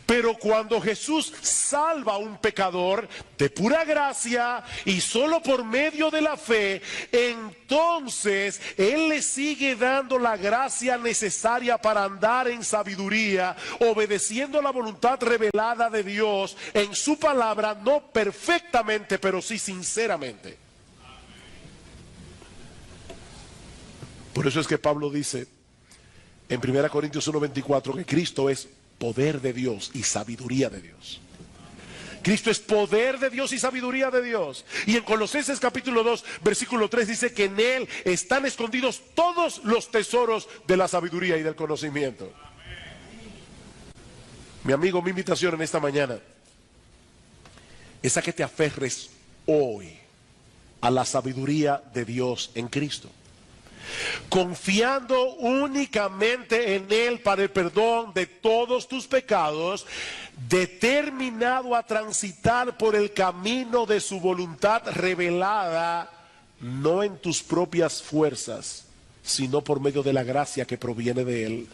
Pero cuando Jesús salva a un pecador de pura gracia y solo por medio de la fe, entonces Él le sigue dando la gracia necesaria para andar en sabiduría, obedeciendo la voluntad revelada de Dios en su palabra, no perfectamente, pero sí sinceramente. Por eso es que Pablo dice en 1 Corintios 1:24 que Cristo es poder de Dios y sabiduría de Dios. Cristo es poder de Dios y sabiduría de Dios. Y en Colosenses capítulo 2 versículo 3 dice que en Él están escondidos todos los tesoros de la sabiduría y del conocimiento. Mi amigo, mi invitación en esta mañana es a que te aferres hoy a la sabiduría de Dios en Cristo, confiando únicamente en Él para el perdón de todos tus pecados, determinado a transitar por el camino de su voluntad revelada, no en tus propias fuerzas, sino por medio de la gracia que proviene de Él.